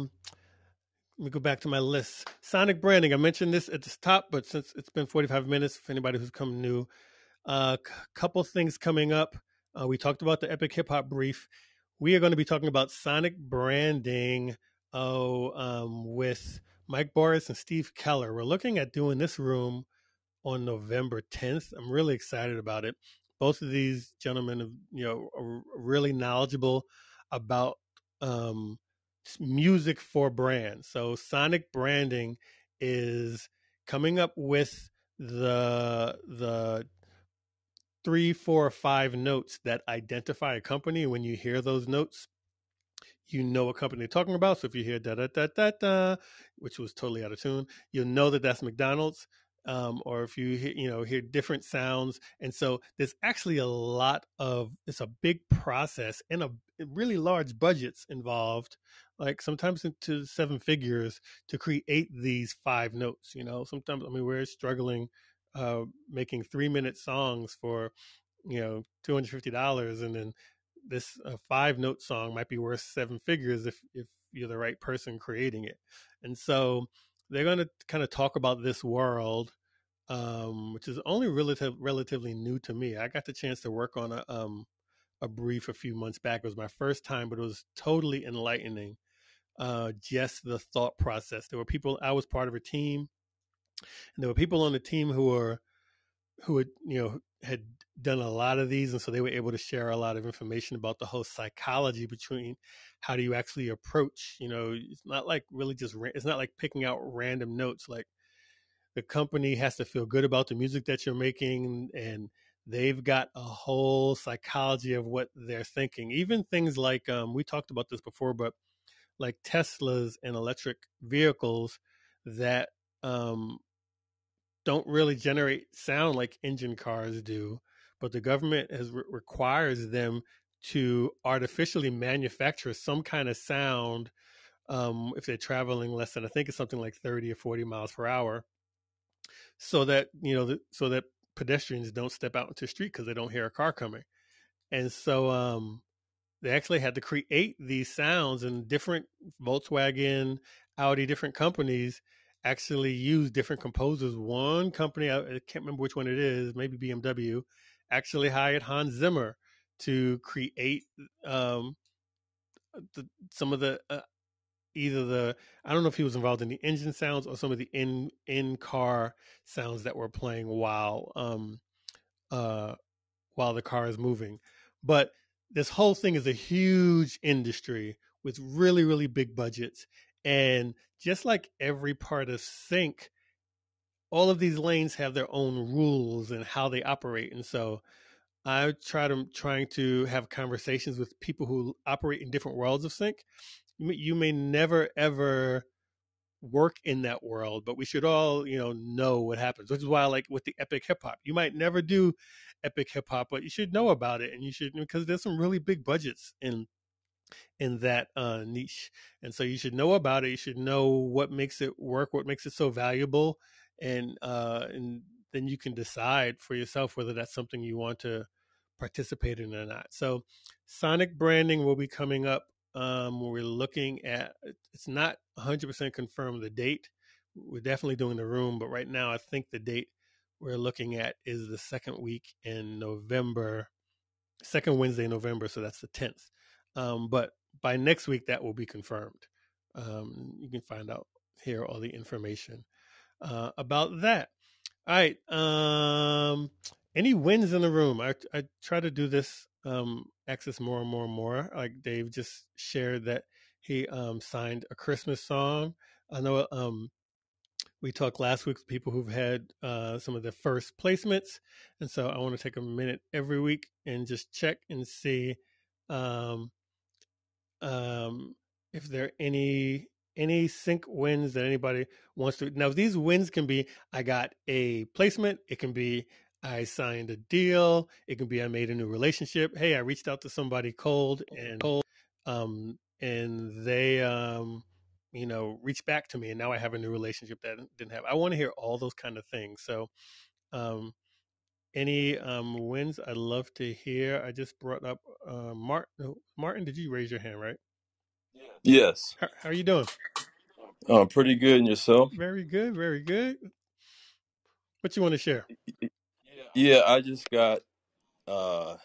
me go back to my list. Sonic branding. I mentioned this at the top, but since it's been 45 minutes, for anybody who's come new, couple things coming up. We talked about the Epic Hip Hop Brief. We are going to be talking about sonic branding with Mike Boris and Steve Keller. We're looking at doing this room on November 10th. I'm really excited about it. Both of these gentlemen, are really knowledgeable about music for brands. So sonic branding is coming up with the 3, 4, or 5 notes that identify a company. When you hear those notes, you know what company they're talking about. So if you hear da da da da da, which was totally out of tune, you'll know that that's McDonald's. Or if you hear different sounds, and so there's actually it's a big process and a really large budgets involved, like sometimes into 7 figures to create these 5 notes. Sometimes we're struggling making 3-minute songs for $250, and then this 5-note song might be worth 7 figures if you're the right person creating it. And so they're going to kind of talk about this world, which is only relatively new to me. I got the chance to work on a brief a few months back. It was my first time, but it was totally enlightening. Just the thought process. There were people. I was part of a team, and there were people on the team who had done a lot of these, and so they were able to share a lot of information about the whole psychology between how do you actually approach. It's not like really just it's not like picking out random notes. Like the company has to feel good about the music that you're making, and they've got a whole psychology of what they're thinking. Even things like we talked about this before, but like Teslas and electric vehicles that um, don't really generate sound like engine cars do, but the government requires them to artificially manufacture some kind of sound if they're traveling less than, I think it's something like 30 or 40 miles per hour, so that so that pedestrians don't step out into the street because they don't hear a car coming. And so they actually had to create these sounds, and different Volkswagen, Audi, different companies actually use different composers. One company, I can't remember which one it is, maybe BMW, actually hired Hans Zimmer to create um, some of the either the, I don't know if he was involved in the engine sounds or some of the in car sounds that were playing uh, while the car is moving. But this whole thing is a huge industry with really, really big budgets. And just like every part of sync, all of these lanes have their own rules and how they operate. And so trying to have conversations with people who operate in different worlds of sync. You may never ever work in that world, but we should all, know what happens. Which is why, like with the epic hip hop, you might never do epic hip hop, but you should know about it, and you should, because there's some really big budgets in that niche, and so you should know about it. You should know what makes it work, what makes it so valuable, and then you can decide for yourself whether that's something you want to participate in or not. So, sonic branding will be coming up. We're looking at, it's not 100% confirmed the date. We're definitely doing the room, but right now I think the date we're looking at is the second week in November, second Wednesday in November, so that's the 10th. But by next week, that will be confirmed. You can find out here all the information about that. All right. Any wins in the room? I try to do this access more and more and more. Like Dave just shared that he signed a Christmas song. I know we talked last week with people who've had some of their first placements, and so I want to take a minute every week and just check and see um, um, if there are any sync wins that anybody wants to. Now, these wins can be, I got a placement. It can be, I signed a deal. It can be, I made a new relationship. Hey, I reached out to somebody cold, and they reached back to me, and now I have a new relationship that I didn't have. I want to hear all those kind of things. So um, any wins, I'd love to hear. I just brought up Martin. Martin, did you raise your hand, right? Yes. How are you doing? Pretty good. And yourself? Very good, very good. What you want to share? Yeah, I just got uh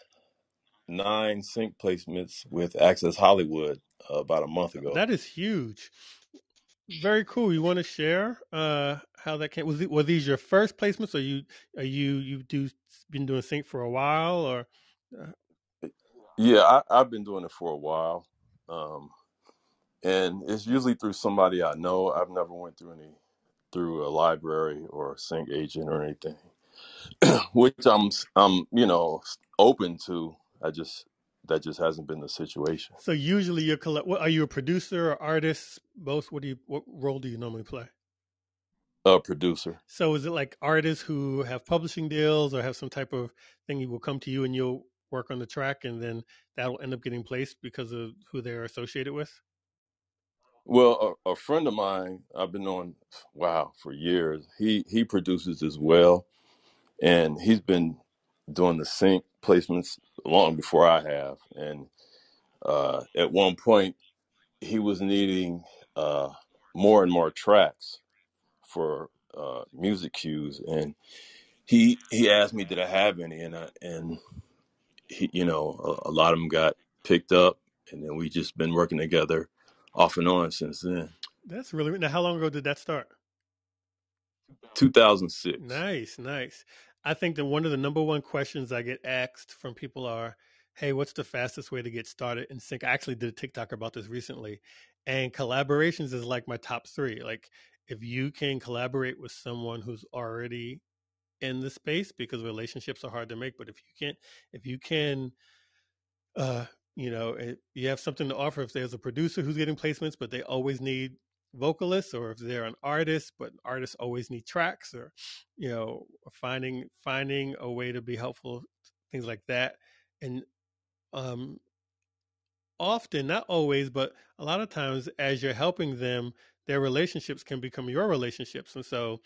9 sync placements with Access Hollywood about a month ago. That is huge. Very cool. You want to share how that came? Were these your first placements, or you been doing sync for a while, or? Uh, Yeah, I've been doing it for a while. Um, and it's usually through somebody I know. I've never went through a library or a sync agent or anything, which I'm open to. That just hasn't been the situation. so usually you're are you a producer or artist? Both. What role do you normally play? A producer. So is it like artists who have publishing deals or have some type of thing, will come to you and you'll work on the track, and then that'll end up getting placed because of who they're associated with? Well, a friend of mine I've been on, wow, for years. He produces as well, and he's been doing the sync placements long before I have. And at one point, he was needing more and more tracks for music cues, and he asked me, did I have any? And he, a lot of them got picked up, and then we just been working together off and on since then. That's really, now. How long ago did that start? 2006. Nice, nice. I think that one of the number one questions I get asked from people are, "Hey, what's the fastest way to get started in sync?" I actually did a TikTok about this recently, and collaborations is like my top three. Like, if you can collaborate with someone who's already in the space, because relationships are hard to make, but if you can you have something to offer if there's a producer who's getting placements, but they always need vocalists, or if they're an artist, but artists always need tracks, or finding a way to be helpful, things like that. And um, often, not always, but a lot of times, as you're helping them, their relationships can become your relationships. And so,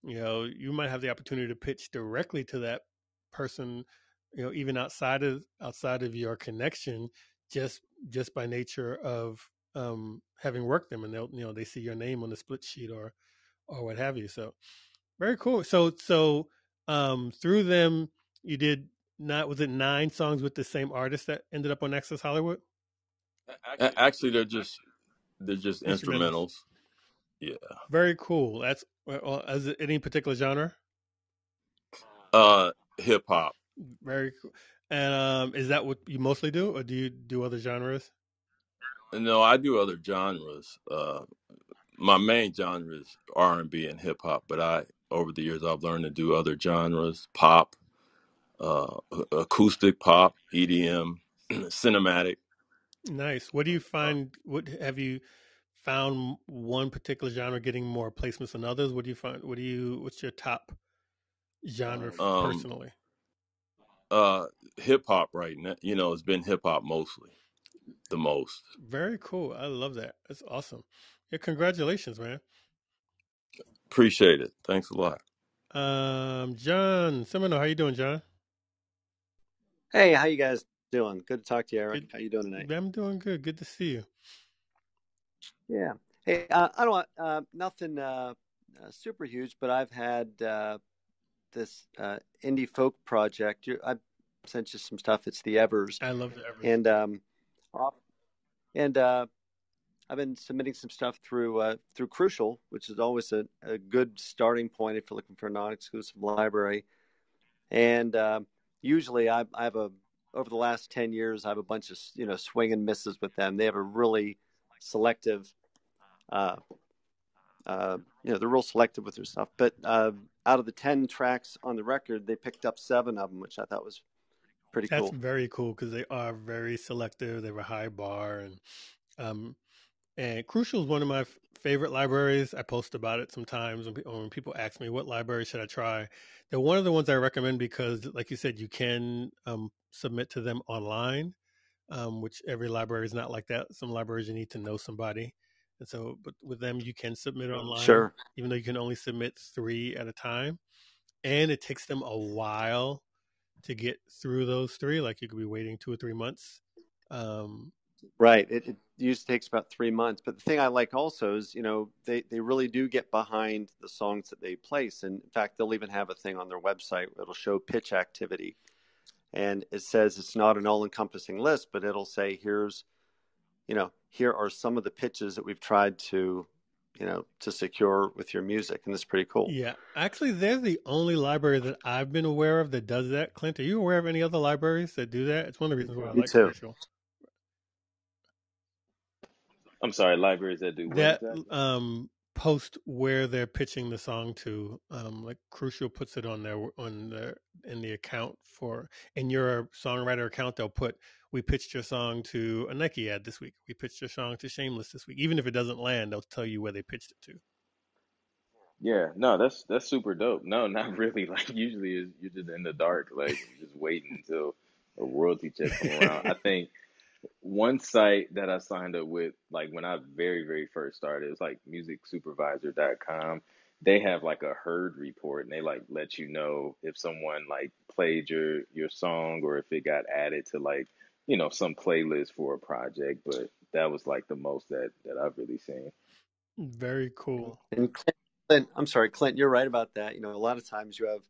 you might have the opportunity to pitch directly to that person, even outside of your connection, just just by nature of having worked them, and they see your name on the split sheet, or what have you. So very cool. So through them, you did, not was it 9 songs with the same artist that ended up on Access Hollywood? Actually, they're just Instrumentals. instrumentals. Yeah. Very cool. That's is it any particular genre? Hip hop. Very cool. And is that what you mostly do, or do you do other genres? No, I do other genres. My main genre is R&B and hip hop, but over the years I've learned to do other genres: pop, acoustic pop, EDM, cinematic. Nice. What do you find? What have you found? One particular genre getting more placements than others? What do you find? What's your top genre Um, personally? Hip hop right now. It's been hip hop mostly, the most. Very cool. I love that. That's awesome. Yeah, congratulations, man. Appreciate it. Thanks a lot. John Semino, how you doing, John? Hey, how you guys doing? Good to talk to you, Eric. Good. How you doing tonight? I'm doing good. Good to see you. Yeah. Hey, I don't want nothing super huge, but I've had this indie folk project. I sent you some stuff. It's the Evers, I love the Evers. and off, and I've been submitting some stuff through Crucial, which is always a good starting point if you're looking for a non-exclusive library. And usually, I have over the last 10 years, I have a bunch of swing and misses with them. They have a really selective, they're real selective with their stuff. But out of the 10 tracks on the record, they picked up 7 of them, which I thought was pretty That's cool. very cool because they are very selective. They have a high bar, and Crucial is one of my favorite libraries. I post about it sometimes when people ask me what library should I try. They're one of the ones I recommend because, like you said, you can submit to them online, which every library is not like that. Some libraries you need to know somebody, and so, but with them you can submit online, Sure. even though you can only submit 3 at a time, and it takes them a while to get through those 3. Like you could be waiting 2 or 3 months. Right. It usually takes about 3 months. But the thing I like also is, they really do get behind the songs that they place. And in fact, they'll even have a thing on their website. It'll show pitch activity. And it says it's not an all-encompassing list, but it'll say, here are some of the pitches that we've tried to secure with your music. And it's pretty cool. Yeah, actually, they're the only library that I've been aware of that does that. Clint, are you aware of any other libraries that do that? It's one of the reasons why I Me like too. Crucial. I'm sorry, libraries that do what That exactly? post where they're pitching the song to, like Crucial puts it in the account for, in your songwriter account, they'll put, we pitched your song to a Nike ad this week. We pitched your song to Shameless this week. Even if it doesn't land, they'll tell you where they pitched it to. Yeah, no, that's super dope. No, not really. Like usually is you're just in the dark, like just waiting until a royalty check come around. I think one site that I signed up with, like when I very, very first started, it was like musicsupervisor.com. They have like a heard report and they like let you know if someone like played your song or if it got added to like, some playlist for a project. But that was like the most that I've really seen. Very cool. And Clint, I'm sorry, Clint, you're right about that. A lot of times you have,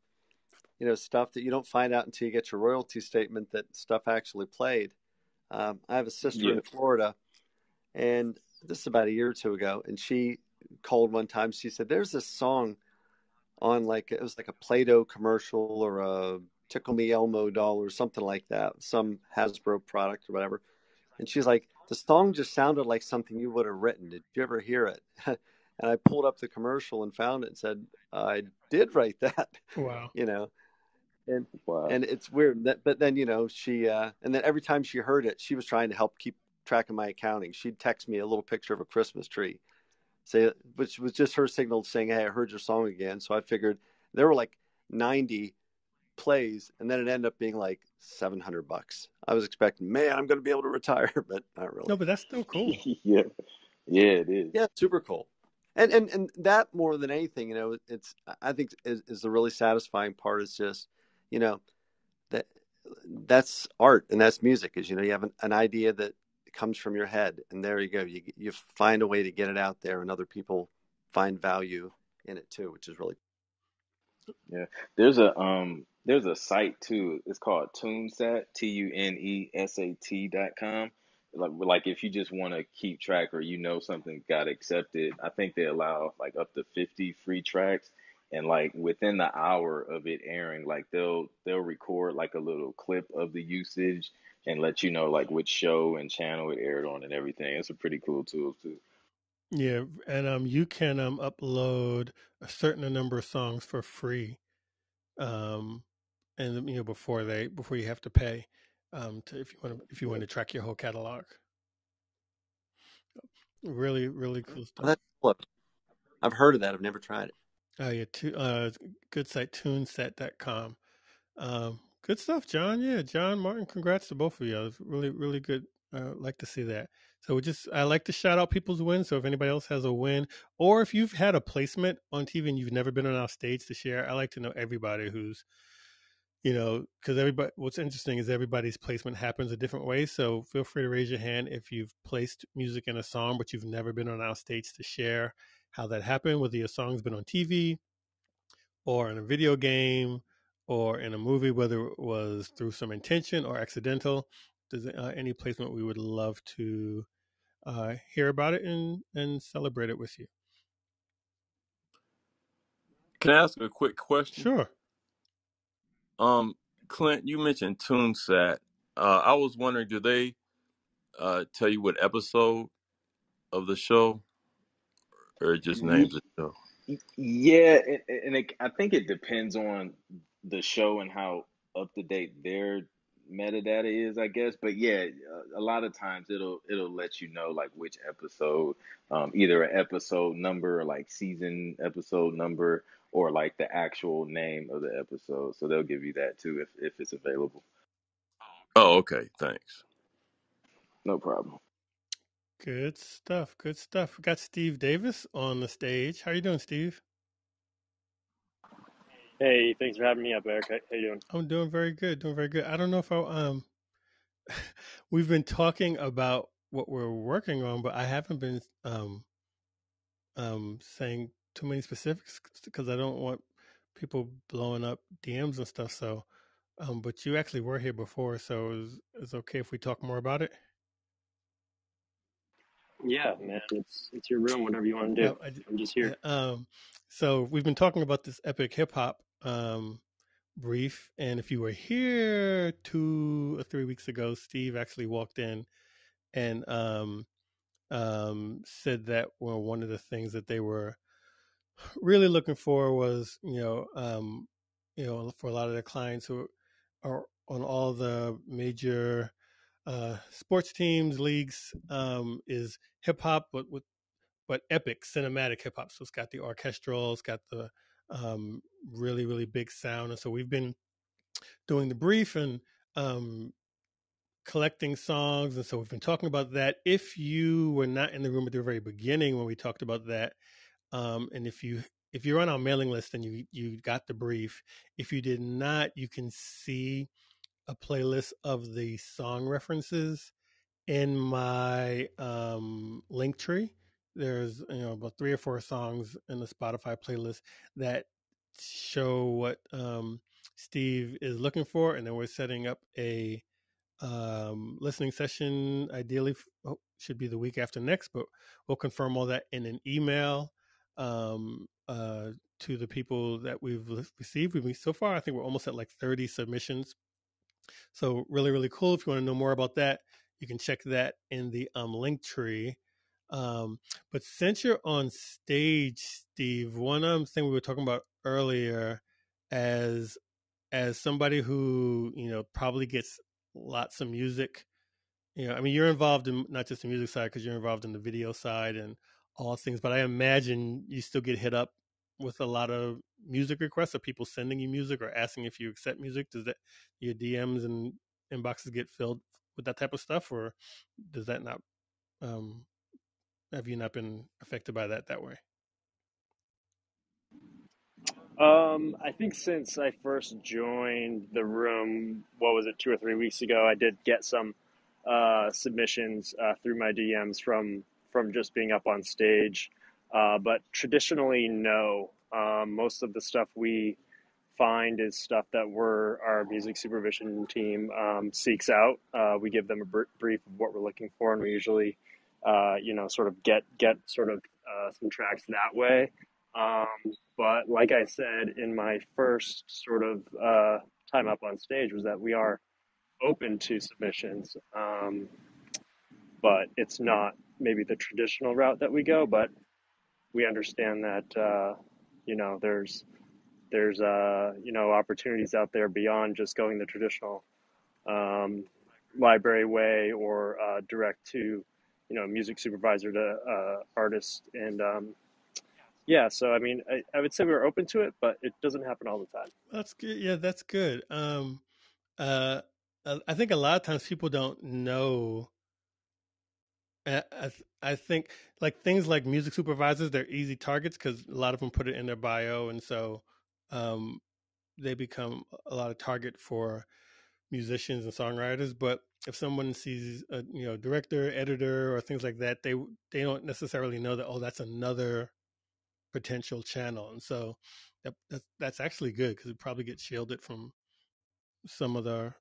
stuff that you don't find out until you get your royalty statement that stuff actually played. I have a sister Yeah. in Florida, and this is about a year or 2 ago, and she called one time. She said, "There's this song on it was like a Play-Doh commercial or a Tickle Me Elmo doll or something like that, some Hasbro product or whatever." And she's like, "The song just sounded like something you would have written. Did you ever hear it?" And I pulled up the commercial and found it and said, "I did write that." Wow. you know. and Wow. and it's weird. But then she and then every time she heard it, she was trying to help keep track of my accounting. She'd text me a little picture of a Christmas tree, which was just her signal saying, "Hey, I heard your song again." So I figured there were like 90 plays, and then it ended up being like $700. I was expecting, man, I'm going to be able to retire, but not No, really. but that's still cool. Yeah. Yeah, it is. Yeah, super cool. And that more than anything, it's I think is the really satisfying part is just, you know, that that's art and that's music is, you have an idea that comes from your head and there you go. You find a way to get it out there and other people find value in it too, which is really Yeah. There's a site too. It's called Tunesat, TUNESAT.com. Like if you just want to keep track or something got accepted, I think they allow like up to 50 free tracks, and like within the hour of it airing, like they'll record like a little clip of the usage and let you know like which show and channel it aired on and everything. It's a pretty cool tool too. Yeah, and you can upload a certain number of songs for free, um, and before you have to pay, to if you want to track your whole catalog. Really, really cool oh, stuff. that's cool. I've heard of that. I've never tried it. Yeah, good site tuneset.com. Good stuff, John. Yeah, John Martin. Congrats to both of you. It's really, really good. Like to see that. So I like to shout out people's wins. So if anybody else has a win, or if you've had a placement on TV and you've never been on our stage to share, I like to know everybody who's, because everybody. What's interesting is everybody's placement happens a different way. So feel free to raise your hand if you've placed music in a song, but you've never been on our stage to share how that happened. Whether your song's been on TV or in a video game or in a movie, whether it was through some intention or accidental. There's any placement, we would love to hear about it and celebrate it with you. Can I ask a quick question? Sure. Clint, you mentioned TuneSat. I was wondering, do they tell you what episode of the show, or it just names the show? Yeah, I think it depends on the show and how up to date their metadata is, I guess. But yeah, a lot of times it'll let you know like which episode, either an episode number or like season episode number or like the actual name of the episode. So they'll give you that too if it's available. Oh, okay. Thanks. No problem. Good stuff. Good stuff. We got Steve Davis on the stage. How you doing, Steve? Hey, thanks for having me up, Eric. How you doing? I'm doing very good. Doing very good. I don't know if we've been talking about what we're working on, but I haven't been saying too many specifics because I don't want people blowing up DMs and stuff. So, but you actually were here before, so it's okay if we talk more about it. Yeah, man, it's your room. Whatever you want to do. Well, I'm just here. so we've been talking about this epic hip hop brief, and if you were here 2 or 3 weeks ago, Steve actually walked in and said that one of the things that they were really looking for was for a lot of their clients who are on all the major sports teams, leagues, is hip hop, but epic cinematic hip hop. So it's got the orchestral, it's got the really really big sound, and so we've been doing the brief and collecting songs, and so we've been talking about that. If you were not in the room at the very beginning when we talked about that, and if you're on our mailing list and you got the brief, if you did not, you can see a playlist of the song references in my link tree. There's about 3 or 4 songs in the Spotify playlist that show what Steve is looking for, and then we're setting up a listening session. Ideally, should be the week after next, but we'll confirm all that in an email um, uh, to the people that we've received. So far, I think we're almost at like 30 submissions. So really, really cool. If you want to know more about that, you can check that in the link tree. But since you're on stage, Steve, one thing we were talking about earlier as as somebody who, probably gets lots of music, I mean, you're involved in not just the music side because you're involved in the video side and all things, but I imagine you still get hit up with a lot of music requests, or people sending you music or asking if you accept music. Does that, your DMs and inboxes get filled with that type of stuff, or does that not, um, have you not been affected by that way? I think since I first joined the room, what was it, 2 or 3 weeks ago, I did get some submissions through my DMs from just being up on stage. But traditionally, no. Most of the stuff we find is stuff that our music supervision team seeks out. We give them a brief of what we're looking for, and we usually, sort of get sort of some tracks that way. But like I said in my first sort of time up on stage, was that we are open to submissions, but it's not maybe the traditional route that we go. But we understand that there's opportunities out there beyond just going the traditional um, library way, or direct to music supervisor to artist. And yeah, so I mean, I would say we're open to it, but it doesn't happen all the time. That's good. Yeah, that's good. Uh, I think a lot of times people don't know. I think like things like music supervisors, they're easy targets because a lot of them put it in their bio, and so um, they become a lot of target for musicians and songwriters. But if someone sees a director, editor, or things like that, they don't necessarily know that, oh, that's another potential channel, and so that's actually good because it probably gets shielded from some of the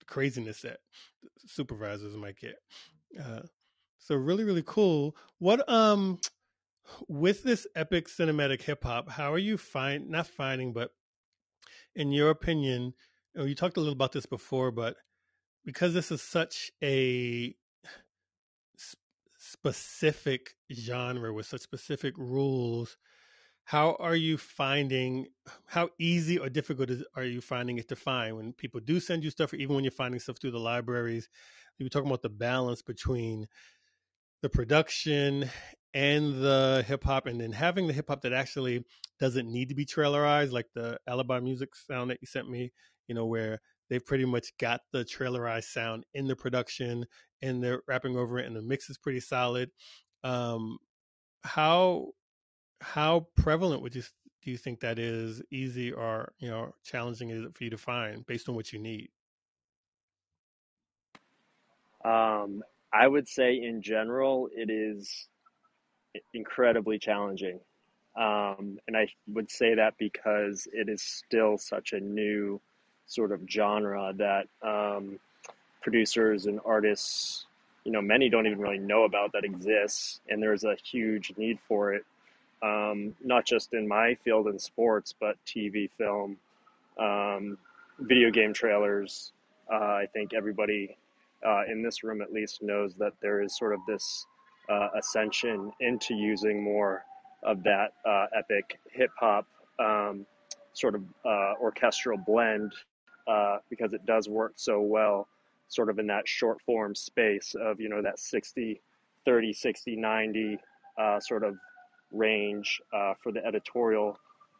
craziness that supervisors might get. Uh, so really, really cool. What with this epic cinematic hip hop, how are you not finding, but in your opinion, you talked a little about this before, but because this is such a specific genre with such specific rules, how are you finding, how easy or difficult are you finding it to find when people do send you stuff, or even when you're finding stuff through the libraries? You were talking about the balance between the production and the hip hop, and then having the hip hop that actually doesn't need to be trailerized, like the Alibi music sound that you sent me, where they've pretty much got the trailerized sound in the production and they're rapping over it, and the mix is pretty solid. Um, how how prevalent do you think that is? Easy or challenging is it for you to find based on what you need? I would say in general, it is incredibly challenging. And I would say that because it is still such a new sort of genre that producers and artists, many don't even really know about that exists. And there's a huge need for it, not just in my field in sports, but TV, film, um, video game trailers. I think everybody in this room at least knows that there is sort of this ascension into using more of that epic hip hop sort of orchestral blend, because it does work so well sort of in that short form space of, that 60-30, 60-90 sort of range for the editorial,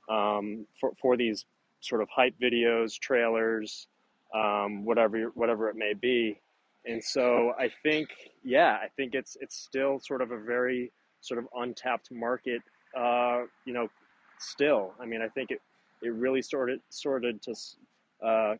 for these sort of hype videos, trailers, whatever it may be. And so I think, yeah, I think it's still sort of a very sort of untapped market. Still, I mean, I think it really sorted to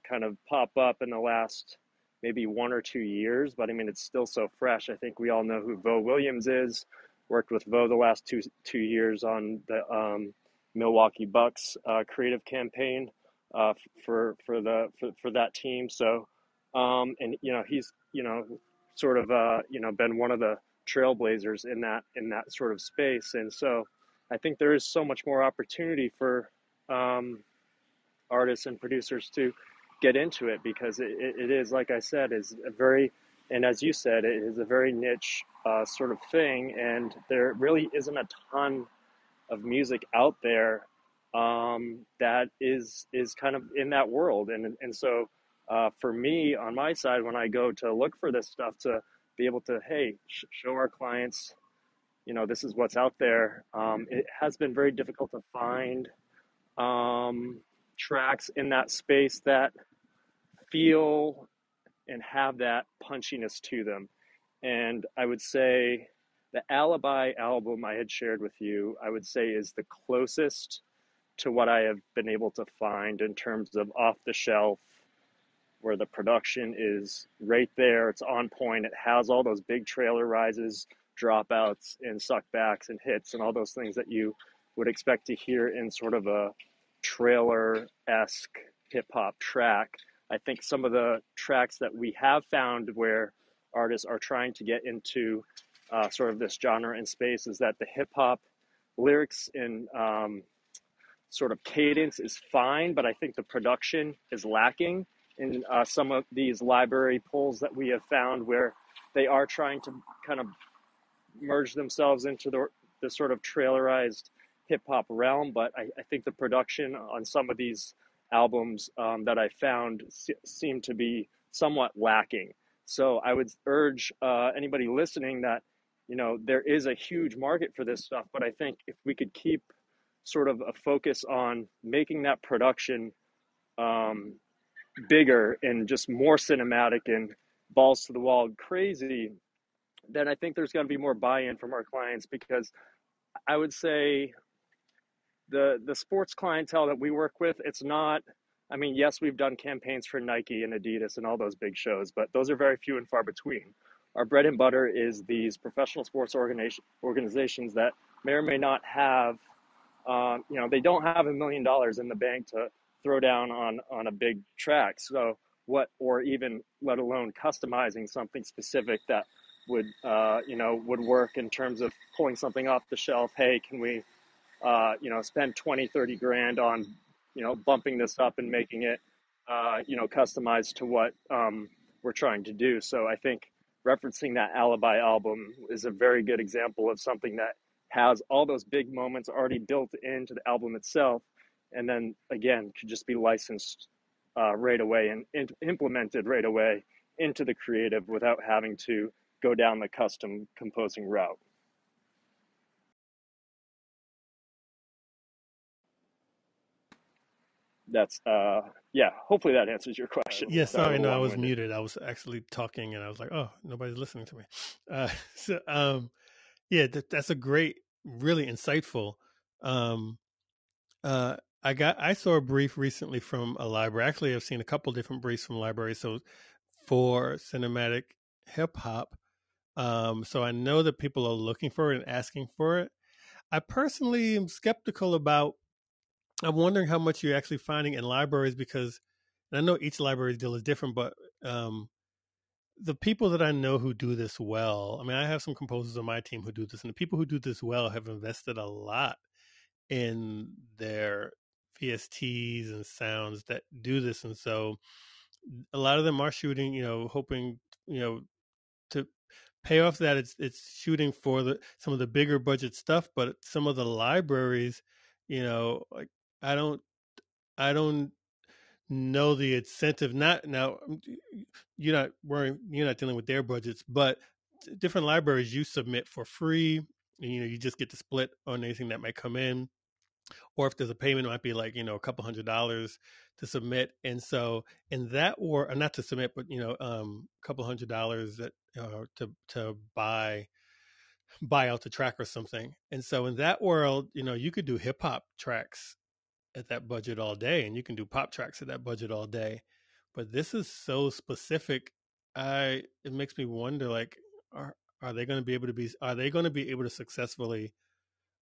kind of pop up in the last maybe 1 or 2 years, but I mean, it's still so fresh. I think we all know who Vo Williams is. Worked with Vo the last two years on the Milwaukee Bucks creative campaign for that team. So, and he's sort of been one of the trailblazers in that sort of space. And so, I think there is so much more opportunity for artists and producers to get into it, because it is, like I said, is a very, and as you said, it is a very niche sort of thing, and there really isn't a ton of music out there that is kind of in that world. And so for me on my side, when I go to look for this stuff, to be able to, hey, show our clients, this is what's out there. It has been very difficult to find tracks in that space that feel and have that punchiness to them. And I would say the Alibi album I had shared with you, I would say is the closest to what I have been able to find in terms of off the shelf, where the production is right there. It's on point. It has all those big trailer rises, dropouts, and suckbacks and hits and all those things that you would expect to hear in sort of a trailer-esque hip-hop track. I think some of the tracks that we have found where artists are trying to get into sort of this genre and space is that the hip-hop lyrics and sort of cadence is fine, but I think the production is lacking in some of these library pulls that we have found where they are trying to kind of merge themselves into the sort of trailerized hip hop realm. But I think the production on some of these albums that I found seem to be somewhat lacking. So I would urge anybody listening that, there is a huge market for this stuff, but I think if we could keep sort of a focus on making that production bigger and just more cinematic and balls to the wall crazy, then I think there's going to be more buy-in from our clients. Because I would say the sports clientele that we work with, it's not, I mean, yes, we've done campaigns for Nike and Adidas and all those big shows, but those are very few and far between. Our bread and butter is these professional sports organizations that may or may not have they don't have $1 million in the bank to throw down on a big track. So or even let alone customizing something specific that would, would work in terms of pulling something off the shelf. Hey, can we, spend 20, 30 grand on, bumping this up and making it, customized to what we're trying to do. So I think referencing that Alibi album is a very good example of something that has all those big moments already built into the album itself, and then again could just be licensed right away and implemented right away into the creative without having to go down the custom composing route. That's yeah, hopefully that answers your question. Yeah, Sorry, a sorry, little no, I was long-winded. muted. I was actually talking, and I was like, "Oh, nobody's listening to me." Uh, so, yeah, that's a great, really insightful. Um, I saw a brief recently from a library. Actually, I've seen a couple different briefs from libraries. So for cinematic hip hop, so I know that people are looking for it and asking for it. I personally am skeptical about. I'm wondering how much you're actually finding in libraries because, and I know each library deal is different, but um, the people that I know who do this well, I mean, I have some composers on my team who do this, and the people who do this well have invested a lot in their VSTs and sounds that do this. And so a lot of them are shooting, hoping, to pay off that it's shooting for some of the bigger budget stuff, but some of the libraries, like I don't I don't know the incentive. Not now, you're not dealing with their budgets, but different libraries you submit for free, and you just get to split on anything that might come in, or if there's a payment, it might be like a couple $100s to submit. And so in that, or not to submit, but a couple $100 that to buy out the track or something. And so in that world, you could do hip hop tracks at that budget all day, and you can do pop tracks at that budget all day. But this is so specific. It makes me wonder, like, are they going to be able to successfully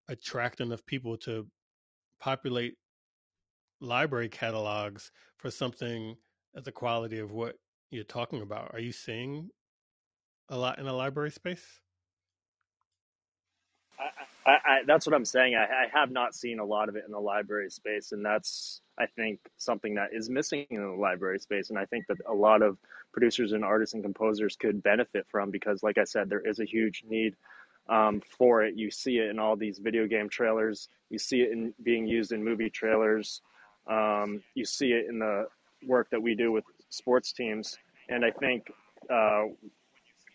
attract enough people to populate library catalogs for something at the quality of what you're talking about? Are you seeing a lot in the library space? That's what I'm saying. I have not seen a lot of it in the library space, and that's, I think, something that is missing in the library space. And I think that a lot of producers and artists and composers could benefit from, because, like I said, there is a huge need for it. You see it in all these video game trailers. You see it in being used in movie trailers. You see it in the work that we do with sports teams. And I think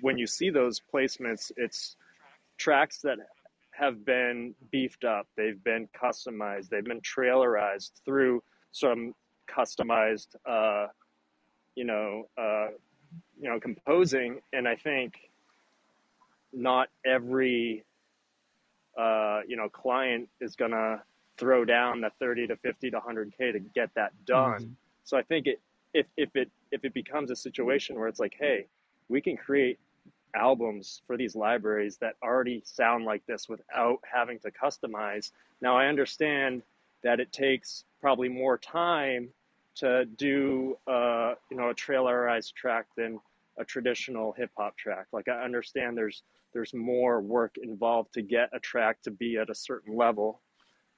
when you see those placements, it's tracks that have been beefed up. They've been customized. They've been trailerized through some customized, composing. And I think not every client is gonna throw down the 30 to 50 to 100K to get that done. Mm-hmm. So I think if it becomes a situation where it's like, hey, we can create albums for these libraries that already sound like this without having to customize. Now I understand that it takes probably more time to do a trailerized track than a traditional hip hop track. Like I understand there's more work involved to get a track to be at a certain level.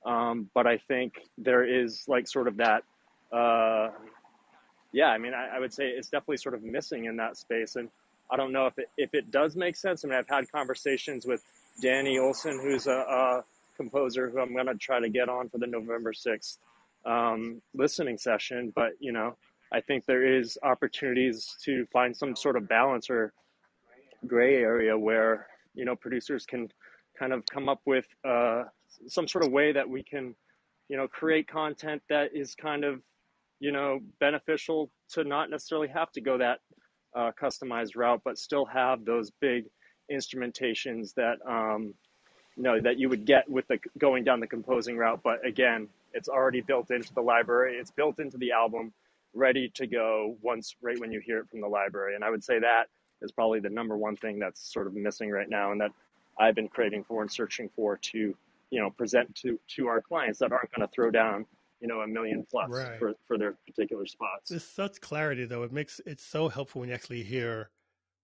But I think there is like sort of that, I would say it's definitely sort of missing in that space. And I don't know if it does make sense. I mean, I've had conversations with Danny Olson, who's a composer who I'm going to try to get on for the November 6th listening session. But, I think there is opportunities to find some sort of balance or gray area where producers can kind of come up with some sort of way that we can create content that is kind of beneficial to not necessarily have to go that customized route, but still have those big instrumentations that that you would get with the going down the composing route. But again, it's already built into the library, it's built into the album, ready to go right when you hear it from the library. And I would say that is probably the number one thing that's sort of missing right now, and that I've been craving for and searching for to present to our clients that aren't going to throw down $1 million plus Right. for their particular spots. There's such clarity, though. It's so helpful when you actually hear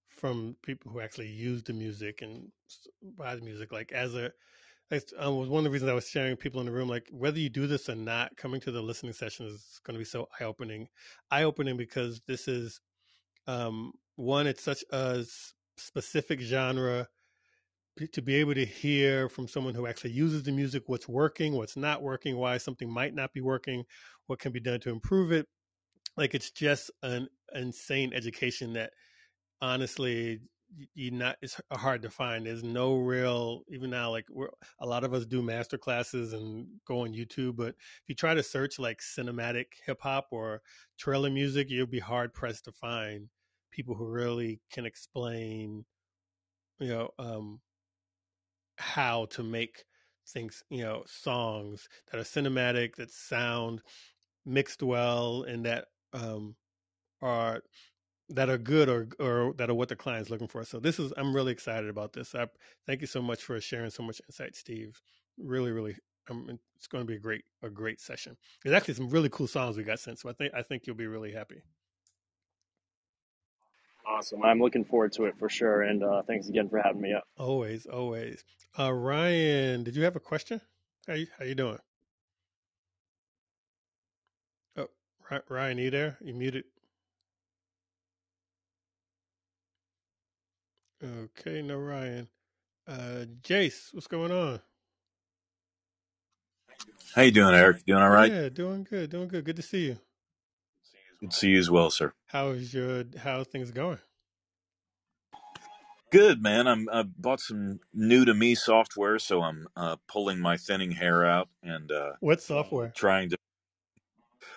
from people who actually use the music and buy the music. Like was one of the reasons I was sharing with people in the room, like whether you do this or not, coming to the listening session is going to be so eye-opening because this is, one, it's such a specific genre. To be able to hear from someone who actually uses the music, what's working, what's not working, why something might not be working, what can be done to improve it. Like it's just an insane education that honestly it's hard to find. There's no real, even now, like a lot of us do master classes and go on YouTube, but if you try to search like cinematic hip hop or trailer music, you'll be hard pressed to find people who really can explain you know how to make things, songs that are cinematic, that sound mixed well, and that are good, or that are what the client's looking for. So I'm really excited about this. Thank you so much for sharing so much insight, Steve. Really, really, it's going to be a great session. There's actually some really cool songs we got sent, so I think you'll be really happy. Awesome. I'm looking forward to it for sure. And thanks again for having me up. Always, always. Ryan, did you have a question? How you doing? Oh, Ryan, are you there? You muted. Okay, no Ryan. Jace, what's going on? How you doing, Eric? Doing all right? Yeah, doing good, doing good. Good to see you. Good to see you as well, sir. How's things going? Good, man. I bought some new to me software, so I'm pulling my thinning hair out and What software? trying to.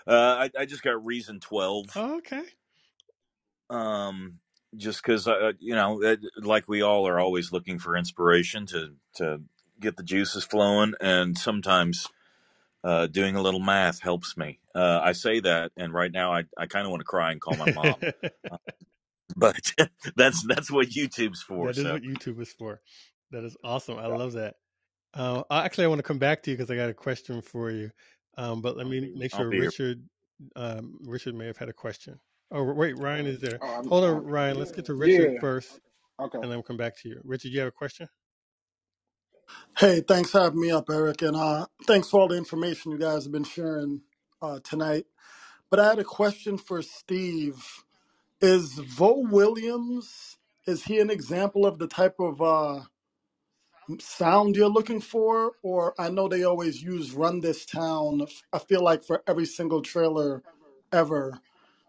I just got Reason 12. Oh, okay. Just because like we all are always looking for inspiration to get the juices flowing, and sometimes doing a little math helps me. I say that, and right now I kind of want to cry and call my mom. But that's what YouTube's for. That is So what YouTube is for. That is awesome. I love that. Actually, I want to come back to you because I got a question for you. But let me make I'll sure be here. Richard may have had a question. Oh, wait, Ryan is there. Oh, Hold on, Ryan. Let's get to Richard yeah. first, Okay. and then come back to you. Richard, you have a question? Hey, thanks for having me up, Eric, and thanks for all the information you guys have been sharing tonight. But I had a question for Steve. Is Vo Williams, is he an example of the type of sound you're looking for, or I know they always use "Run This Town." I feel like for every single trailer ever.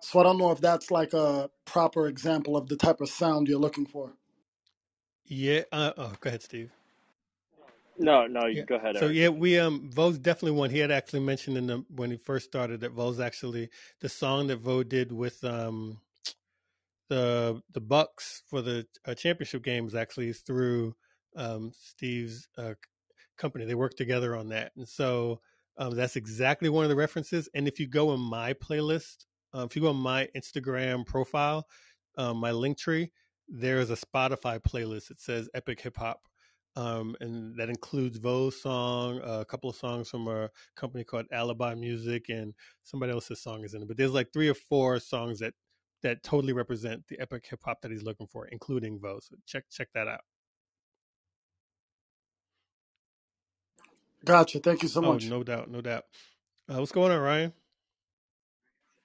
So I don't know if that's like a proper example of the type of sound you're looking for. Yeah. Oh, go ahead, Steve. No, no, Yeah. go ahead, So Eric. yeah, we Vo's definitely one. He had actually mentioned in the when he first started that Vo's actually the song that Vo did with the Bucks for the championship games actually through Steve's company. They worked together on that, and so that's exactly one of the references. And if you go in my playlist, if you go on my Instagram profile, my link tree, there is a Spotify playlist. It says Epic Hip Hop. And that includes Vo's song, a couple of songs from a company called Alibi Music, and somebody else's song is in it. But there's like 3 or 4 songs that totally represent the epic hip hop that he's looking for, including Vo. So check that out. Gotcha. Thank you so Oh, much. no doubt, no doubt. What's going on, Ryan?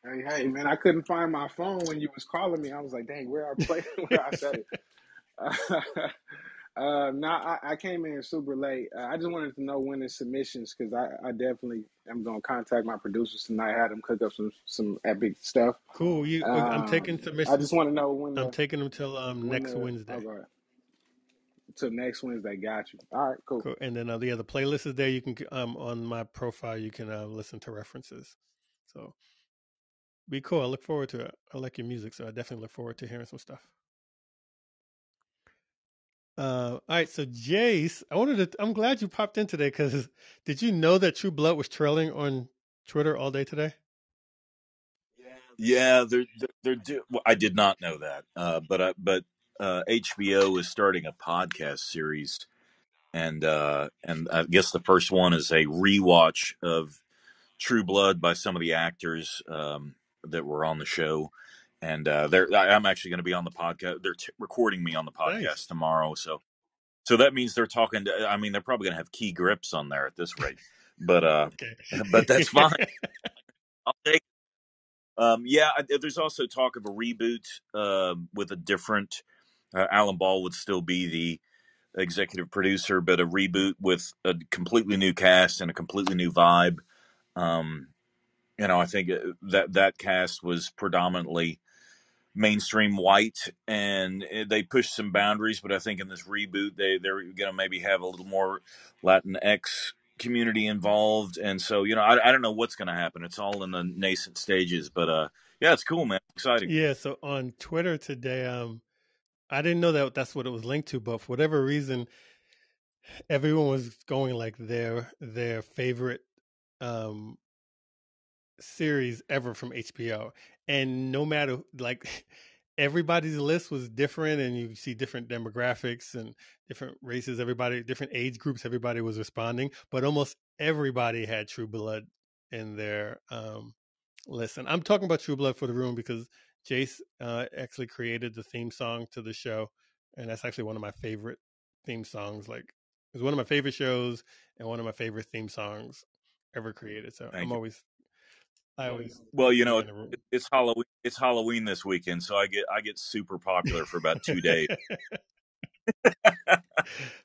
Hey, man, I couldn't find my phone when you was calling me. I was like, dang, where I play, where I set it. No, I came in super late. I just wanted to know when the submissions, because I definitely am gonna contact my producers tonight. Have them cook up some epic stuff. Cool. I'm taking I just submissions. want to know I'm taking them till when next the Wednesday. okay, till next Wednesday. Got you. All right, cool. Cool. And then the playlist is there. You can on my profile you can listen to references. So be cool. I look forward to it. I like your music, so I definitely look forward to hearing some stuff. All right, so Jace, I'm glad you popped in today because did you know that True Blood was trailing on Twitter all day today? Yeah, well, I did not know that, but HBO is starting a podcast series, and I guess the first one is a rewatch of True Blood by some of the actors that were on the show, and I'm actually going to be on the podcast. They're recording me on the Nice. podcast tomorrow, so that means they're talking to. I mean, they're probably going to have key grips on there at this rate, but Okay. but that's fine. I'll take. Yeah, there's also talk of a reboot with a different. Alan Ball would still be the executive producer, but a reboot with a completely new cast and a completely new vibe. Um, I think that cast was predominantly mainstream white, and they pushed some boundaries. But I think in this reboot, they're going to maybe have a little more Latinx community involved, and so I don't know what's going to happen. It's all in the nascent stages, but yeah, it's cool, man. Exciting. Yeah, so on Twitter today, I didn't know that that's what it was linked to, but for whatever reason, everyone was going like their favorite um series ever from HBO. And no matter like everybody's list was different and you see different demographics and different races, everybody different age groups, everybody was responding, but almost everybody had True Blood in their list. And I'm talking about True Blood for the room because Jace actually created the theme song to the show, and that's actually one of my favorite theme songs. Like it's one of my favorite shows and one of my favorite theme songs ever created. So Thank you. I always Well, join the room. it's Halloween. It's Halloween this weekend, so I get super popular for about 2 days.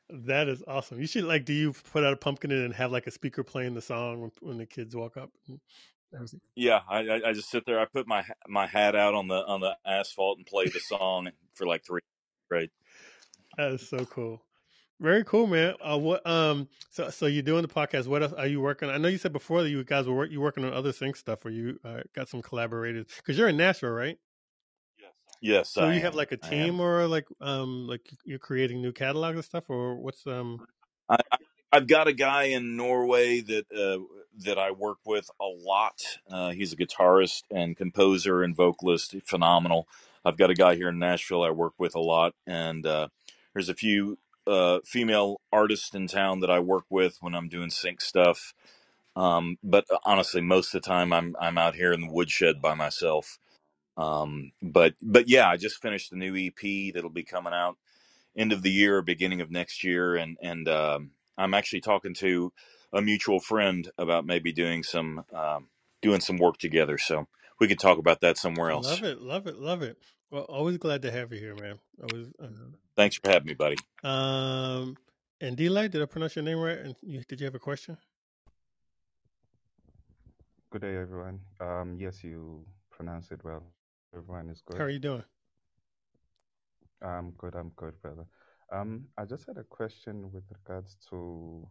That is awesome. You should like. Do you put out a pumpkin and have like a speaker playing the song when the kids walk up? Yeah, I just sit there. I put my hat out on the asphalt and play the song for like 3. Right. That is so cool. Very cool, man. So you're doing the podcast. What else are you working on? I know you said before that you guys were you working on other sync stuff, or you got some collaborators because you're in Nashville, right? Yes, So I you have am. like a I am. team, or like you're creating new catalogs and stuff, or what's I've got a guy in Norway that I work with a lot. He's a guitarist and composer and vocalist, phenomenal. I've got a guy here in Nashville I work with a lot, and there's a few female artists in town that I work with when I'm doing sync stuff. But honestly, most of the time I'm out here in the woodshed by myself. But yeah, I just finished the new EP that'll be coming out end of the year, beginning of next year, and I'm actually talking to a mutual friend about maybe doing some work together. So we could talk about that somewhere else. love it, love it, love it. Well, always glad to have you here, man. Always. Thanks for having me, buddy. And Delay, did I pronounce your name right? And did you have a question? Good day, everyone. Yes, you pronounce it well. Everyone is How good. are you doing? I'm good, brother. I just had a question with regards to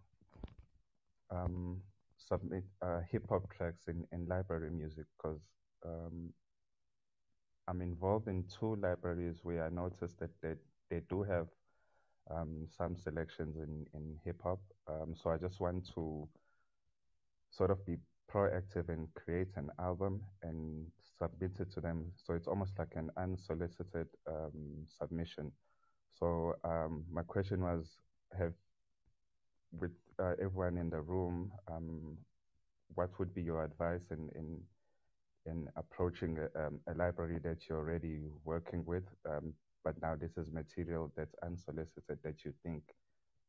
um, submit hip hop tracks in library music because um, I'm involved in two libraries where I noticed that they do have some selections in hip hop. So I just want to sort of be proactive and create an album and submit it to them. So it's almost like an unsolicited submission. So my question was, have with everyone in the room, what would be your advice in approaching a library that you're already working with, but now this is material that's unsolicited that you think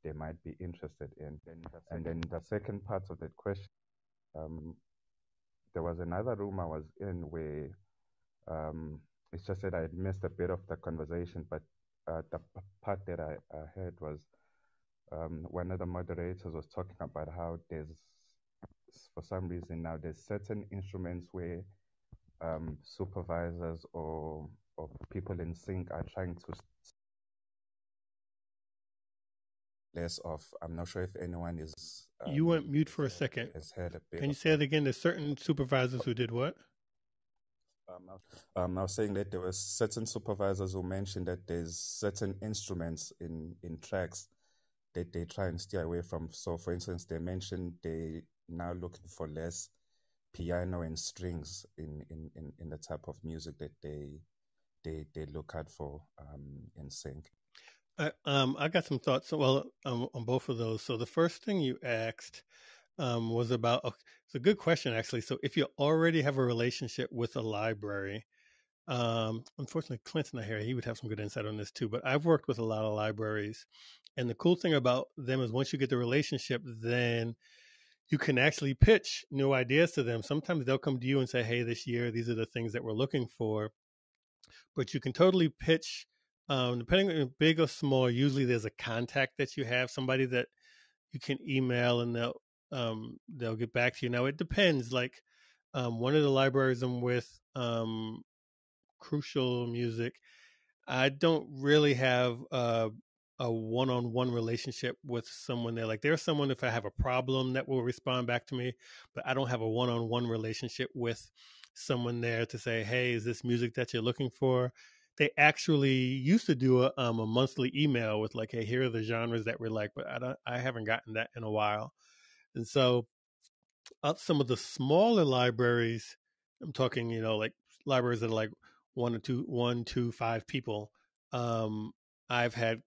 they might be interested in? And then the second part of that question, um, there was another room I was in where it's just that I had missed a bit of the conversation, but the part that I heard was one of the moderators was talking about how there's, for some reason now, there's certain instruments where supervisors or people in sync are trying to less of. I'm not sure if anyone is You went mute for a second. has heard a bit Can you of say that. it again? There's certain supervisors who did what? I was saying that there were certain supervisors who mentioned that there's certain instruments in tracks that they try and steer away from. So, for instance, they mentioned they now looking for less piano and strings in the type of music that they look out for in sync. I got some thoughts. Well, on both of those. So the first thing you asked was about. Okay, it's a good question actually. So if you already have a relationship with a library, unfortunately Clint's not here. He would have some good insight on this too. But I've worked with a lot of libraries, and the cool thing about them is once you get the relationship, then you can actually pitch new ideas to them. Sometimes they'll come to you and say, "Hey, this year these are the things that we're looking for," but you can totally pitch. Depending on big or small, usually there's a contact that you have, somebody that you can email, and they'll get back to you. Now it depends. Like one of the libraries I'm with, Crucial Music, I don't really have a one-on-one relationship with someone there. Like there's someone if I have a problem that will respond back to me, but I don't have a one-on-one relationship with someone there to say, "Hey, is this music that you're looking for?" They actually used to do a monthly email with like, "Hey, here are the genres that we like," but I haven't gotten that in a while, and so some of the smaller libraries, I'm talking, like libraries that are like one, two, five people. Um, I've had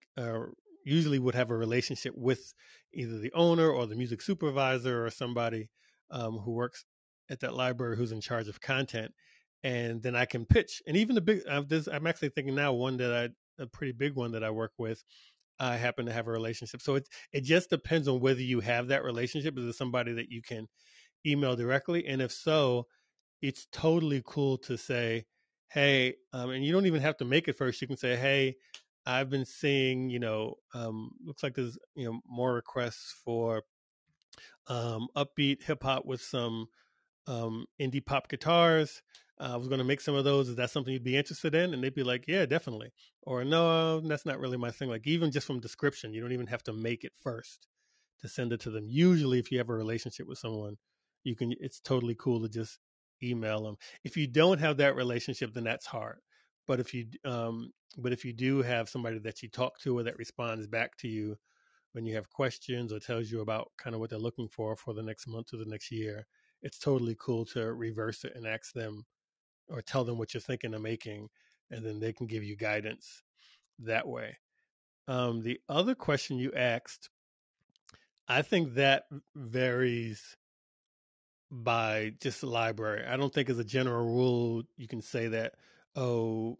usually would have a relationship with either the owner or the music supervisor or somebody who works at that library who's in charge of content, and then I can pitch. And even the big, I'm actually thinking now one a pretty big one that I work with. I happen to have a relationship, so it just depends on whether you have that relationship. Is it somebody that you can email directly? And if so, it's totally cool to say, hey, and you don't even have to make it first. You can say, hey, I've been seeing, looks like there's, more requests for upbeat hip hop with some indie pop guitars. I was going to make some of those. Is that something you'd be interested in? And they'd be like, yeah, definitely. Or no, that's not really my thing. Like even just from description, you don't even have to make it first to send it to them. Usually, if you have a relationship with someone, you can. It's totally cool to just email them. If you don't have that relationship, then that's hard. But if you do have somebody that you talk to or that responds back to you when you have questions or tells you about kind of what they're looking for the next month or the next year, it's totally cool to reverse it and ask them or tell them what you're thinking of making, and then they can give you guidance that way. The other question you asked, I think that varies by just the library. I don't think as a general rule you can say that, oh,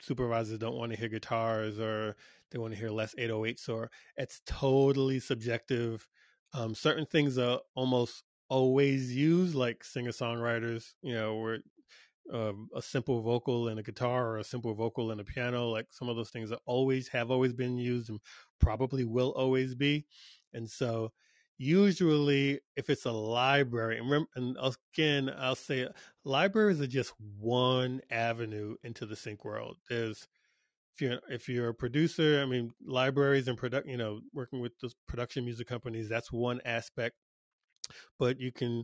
supervisors don't want to hear guitars or they want to hear less 808s, or it's totally subjective. Certain things are almost always used, like singer-songwriters, where a simple vocal and a guitar, or a simple vocal and a piano. Like some of those things that have always been used and probably will always be. And so usually if it's a library, and, and again, I'll say libraries are just one avenue into the sync world. There's if you're a producer, I mean, libraries and working with those production music companies, that's one aspect. But you can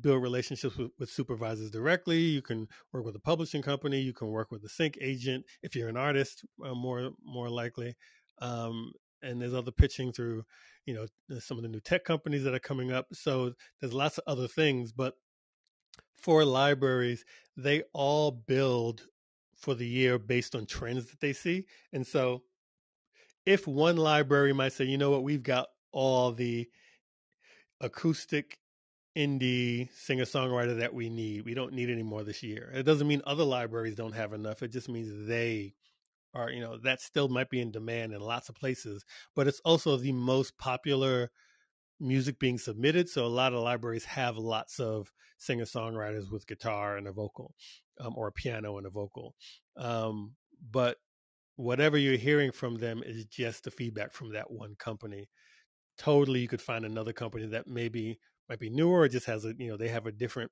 build relationships with supervisors directly. You can work with a publishing company. You can work with a sync agent if you're an artist, more likely. Um, and there's other pitching through, some of the new tech companies that are coming up. So there's lots of other things. But for libraries, they all build for the year based on trends that they see. And so if one library might say, you know what, we've got all the acoustic indie singer songwriter that we need. We don't need any more this year. It doesn't mean other libraries don't have enough. It just means they are, that still might be in demand in lots of places, but it's also the most popular music being submitted. So a lot of libraries have lots of singer songwriters with guitar and a vocal, or a piano and a vocal. But whatever you're hearing from them is just the feedback from that one company. Totally, you could find another company that maybe might be newer, or just has they have a different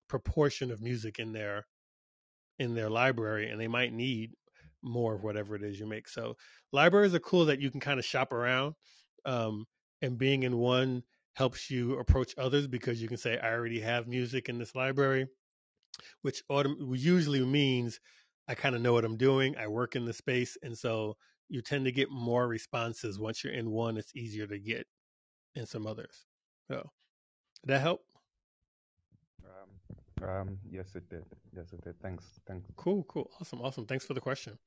proportion of music in their library, and they might need more of whatever it is you make. So libraries are cool that you can kind of shop around, um, and being in one helps you approach others because you can say, I already have music in this library, which usually means I kind of know what I'm doing. I work in the space, and so you tend to get more responses once you're in one. It's easier to get in some others. So did that help? Yes, it did. Yes, it did. Thanks. Thanks. Cool. Awesome. Thanks for the question.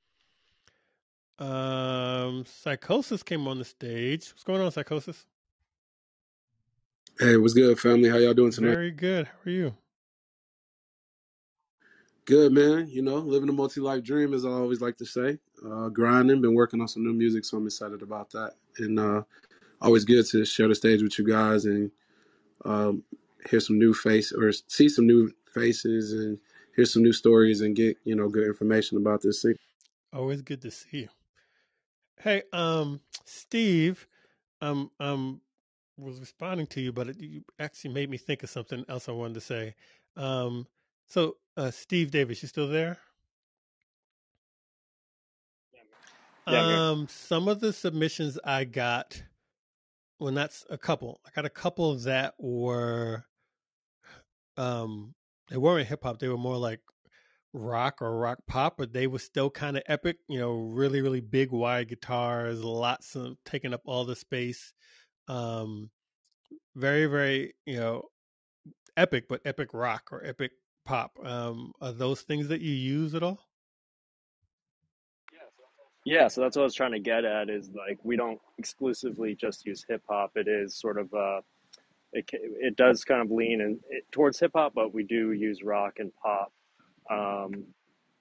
Psychosis came on the stage. What's going on, Psychosis? Hey, what's good, family? How y'all doing tonight? Very good. How are you? Good, man. You know, living a multi-life dream, as I always like to say. Grinding, been working on some new music, so I'm excited about that. And always good to share the stage with you guys and hear some new face or see some new faces and hear some new stories and get good information about this thing. Always good to see you. Hey, Steve, was responding to you, but you actually made me think of something else I wanted to say. Steve Davis, you still there? Yeah, I'm here. Some of the submissions I got, well, that's a couple. I got a couple that were, they weren't hip hop. They were more like rock or rock pop, but they were still kind of epic. Really, really big, wide guitars, lots of taking up all the space. Very, very, epic, but epic rock or epic pop. Are those things that you use at all? Yeah, so that's what I was trying to get at is like we don't exclusively just use hip hop. It is sort of it does kind of lean towards hip hop, but we do use rock and pop um,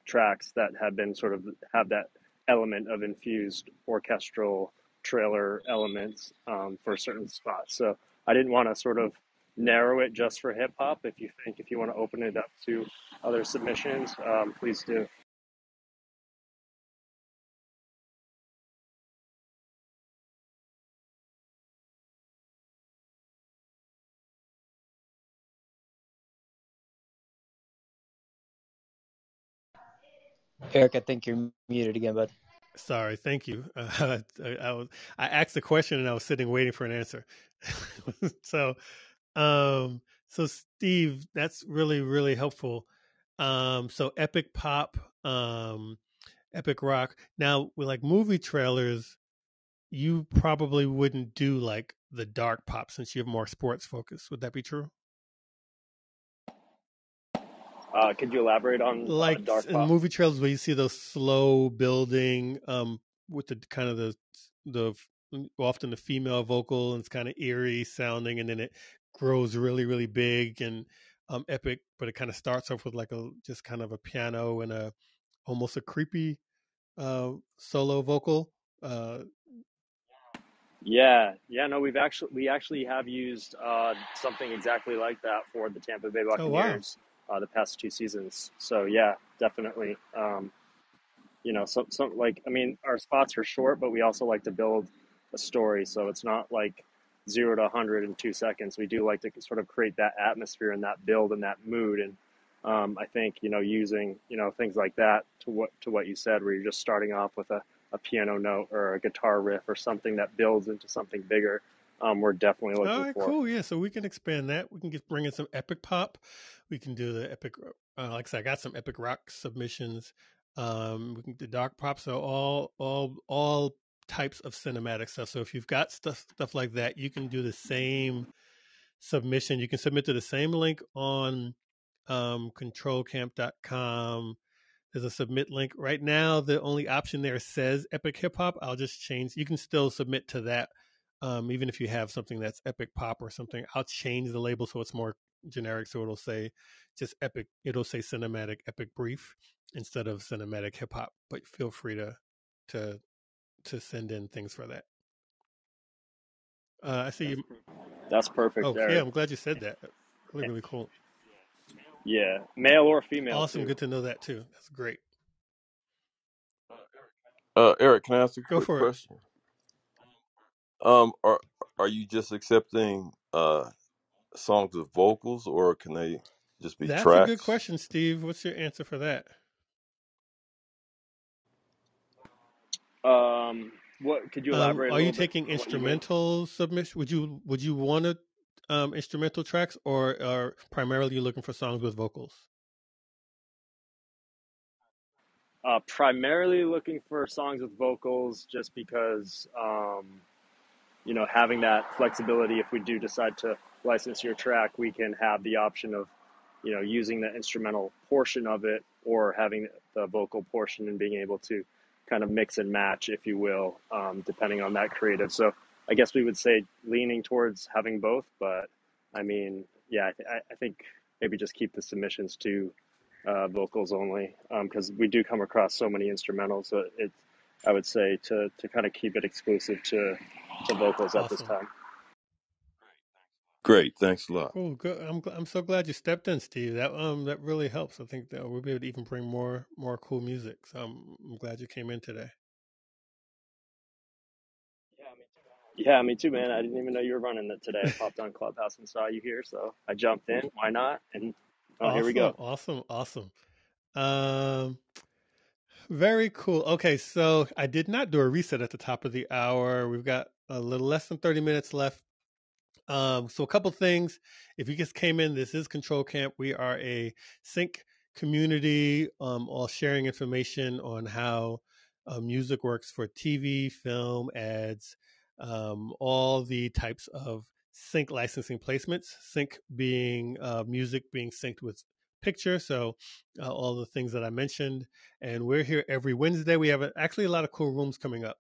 tracks that have been sort of have that element of infused orchestral trailer elements for certain spots. So I didn't want to sort of narrow it just for hip hop. If you want to open it up to other submissions, please do. Eric, I think you're muted again, bud. Sorry, thank you. I asked a question and I was sitting waiting for an answer. so, um, so Steve, that's really really helpful. So epic pop, epic rock. Now with like movie trailers, you probably wouldn't do like the dark pop since you have more sports focus. Would that be true? Could you elaborate on Like dark in pop? movie trailers where you see those slow building, with the kind of the often the female vocal, and it's kind of eerie sounding, and then it grows really really big and epic, but it kind of starts off with like a just kind of a piano and a almost a creepy solo vocal. uh Yeah, no, we actually have used something exactly like that for the Tampa Bay oh wow. Buccaneers. the past 2 seasons. So yeah, definitely. So like, I mean, our spots are short, but we also like to build a story. So it's not like 0 to 100 in 2 seconds. We do like to sort of create that atmosphere and that build and that mood. And I think, using, things like that to what you said, where you're just starting off with a piano note or a guitar riff or something that builds into something bigger. We're definitely All looking right, for. cool. Yeah, so we can expand that. We can bring in some epic pop. We can do the epic. Like I said, I got some epic rock submissions. We can do dark pop. So all types of cinematic stuff. So if you've got stuff like that, you can do the same submission. You can submit to the same link on controlcamp.com. There's a submit link. Right now, the only option there says Epic Hip Hop. I'll just change. You can still submit to that, even if you have something that's Epic Pop or something. I'll change the label so it's more generic. So it'll say just Epic. It'll say Cinematic Epic Brief instead of Cinematic Hip Hop. But feel free to to send in things for that. I see you. That's perfect, Oh yeah, Eric. I'm glad you said that. Really, really cool. Yeah, male or female Awesome. too. Good to know that too. That's great. Eric, can I ask a Go quick for it. question? Are you just accepting songs with vocals, or can they just be That's a good tracks? question, Steve. What's your answer for that? What could you elaborate a Are you little bit taking on what you mean? instrumental submission? Would you want to instrumental tracks, or are primarily you looking for songs with vocals? Primarily looking for songs with vocals, just because having that flexibility. If we do decide to license your track, we can have the option of using the instrumental portion of it or having the vocal portion and being able to kind of mix and match, if you will, depending on that creative. So I guess we would say leaning towards having both, but I mean, yeah, I think maybe just keep the submissions to vocals only, because we do come across so many instrumentals. So I would say to kind of keep it exclusive to vocals at this Awesome. time. Great, thanks a lot. Cool. Good. I'm so glad you stepped in, Steve. That really helps. I think that we'll be able to even bring more cool music. So I'm glad you came in today. Yeah, me too, man. I didn't even know you were running it today. I popped on Clubhouse and saw you here, so I jumped in. Why not? And here we go. Awesome. Awesome. Awesome. Um, Very cool. Okay, so I did not do a reset at the top of the hour. We've got a little less than 30 minutes left. So a couple things. If you just came in, this is Control Camp. We are a sync community, all sharing information on how music works for TV, film, ads, all the types of sync licensing placements. Sync being music being synced with picture. So all the things that I mentioned. And we're here every Wednesday. We have actually a lot of cool rooms coming up.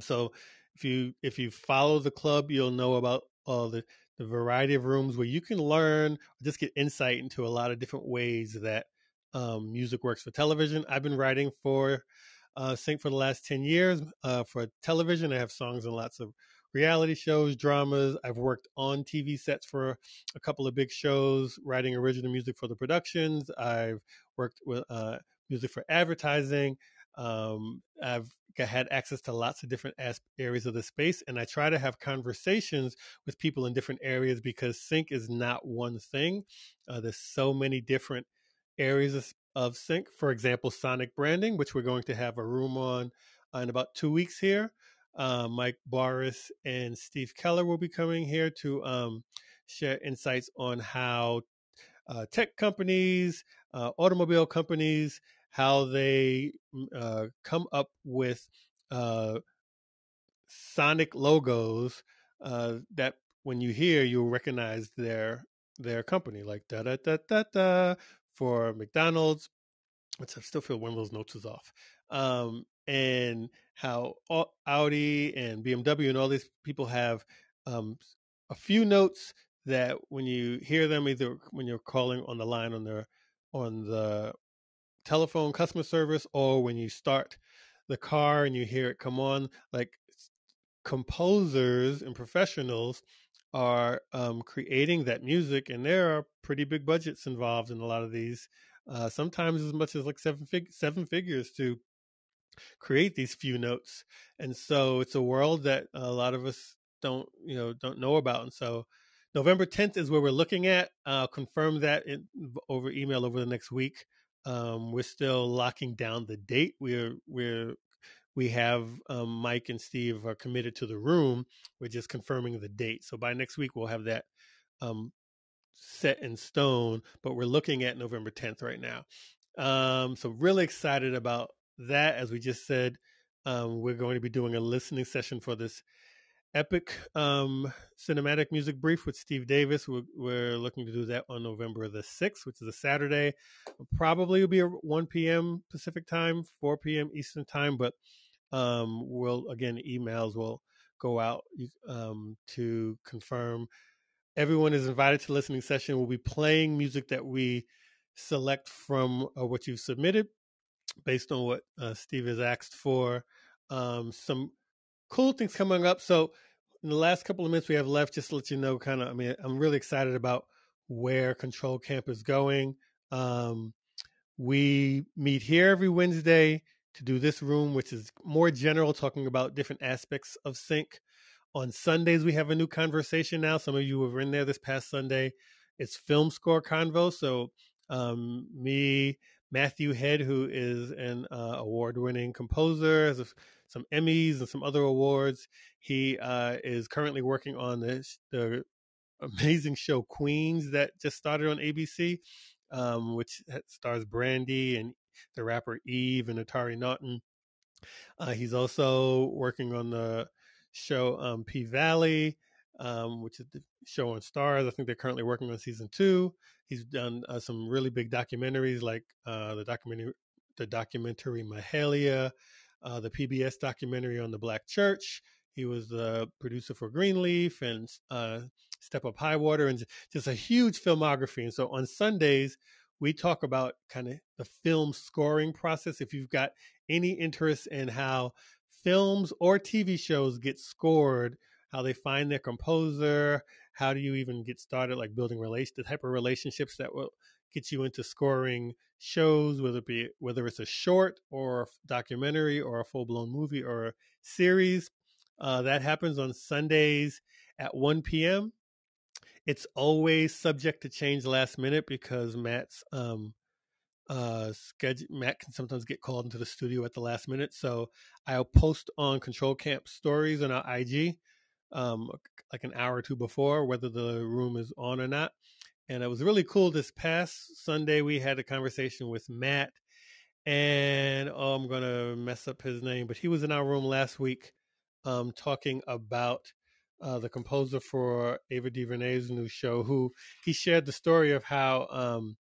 So if you follow the club, you'll know about all the variety of rooms where you can learn, just get insight into a lot of different ways that music works for television. I've been writing for Sync for the last 10 years. For television, I have songs in lots of reality shows, dramas. I've worked on TV sets for a couple of big shows, writing original music for the productions. I've worked with music for advertising. I've had access to lots of different areas of the space, and I try to have conversations with people in different areas because sync is not one thing. There's so many different areas of sync. For example, sonic branding, which we're going to have a room on in about 2 weeks here. Mike Boris and Steve Keller will be coming here to share insights on how tech companies, automobile companies, how they come up with uh, sonic logos that when you hear, you'll recognize their company, like da da da da da for McDonald's, which I still feel one of those notes is off. And how Audi and BMW and all these people have a few notes that when you hear them, either when you're calling on the line on the telephone customer service, or when you start the car and you hear it come on, like composers and professionals are creating that music, and there are pretty big budgets involved in a lot of these. Sometimes as much as like seven figures to create these few notes, and so it's a world that a lot of us don't know about. And so November 10th is where we're looking at. I'll confirm that over email over the next week. We're still locking down the date. We have Mike and Steve are committed to the room. We're just confirming the date. So by next week we'll have that um, set in stone. But we're looking at November 10th right now. So really excited about that. As we just said, we're going to be doing a listening session for this epic cinematic music brief with Steve Davis. We're looking to do that on November the 6th, which is a Saturday. Probably will be 1 p.m. Pacific time, 4 p.m. Eastern time, but emails will go out to confirm. Everyone is invited to listening session. We'll be playing music that we select from what you've submitted based on what Steve has asked for. Some cool things coming up. So in the last couple of minutes we have left, just to let you know, I'm really excited about where Control Camp is going. We meet here every Wednesday to do this room, which is more general, talking about different aspects of sync. On Sundays, we have a new conversation now. Some of you were in there this past Sunday. It's Film Score Convo. So me, Matthew Head, who is an award-winning composer, has some Emmys and some other awards. He is currently working on the amazing show Queens that just started on ABC, which stars Brandy and the rapper Eve and Atari Naughton. He's also working on the show P Valley, which is the show on Stars. I think they're currently working on season 2. He's done some really big documentaries, like the documentary Mahalia, the PBS documentary on the Black Church. He was the producer for Greenleaf and Step Up High Water, and just a huge filmography. And so on Sundays, we talk about kind of the film scoring process. If you've got any interest in how films or TV shows get scored, how they find their composer, how do you even get started, like building the type of relationships that will get you into scoring shows, whether it's a short or a documentary or a full-blown movie or a series. That happens on Sundays at 1 p.m. It's always subject to change last minute because Matt's schedule. Matt can sometimes get called into the studio at the last minute, so I'll post on Control Camp stories on our IG, like an hour or two before, whether the room is on or not. And it was really cool. This past Sunday, we had a conversation with Matt, and I'm gonna mess up his name, but he was in our room last week, talking about the composer for Ava DuVernay's new show. Who he shared the story of how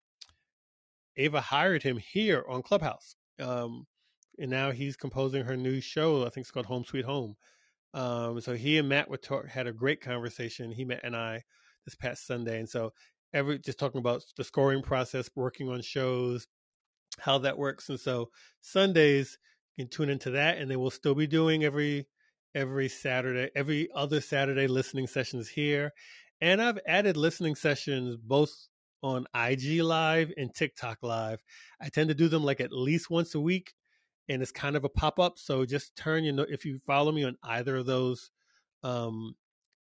Ava hired him here on Clubhouse. And now he's composing her new show. I think it's called Home Sweet Home. So he and Matt had a great conversation. He met and I this past Sunday. And so just talking about the scoring process, working on shows, how that works. And so Sundays, you can tune into that. And then we'll still be doing every Saturday, every other Saturday listening sessions here. And I've added listening sessions both on IG Live and TikTok Live. I tend to do them like at least once a week, and it's kind of a pop up. So just if you follow me on either of those um,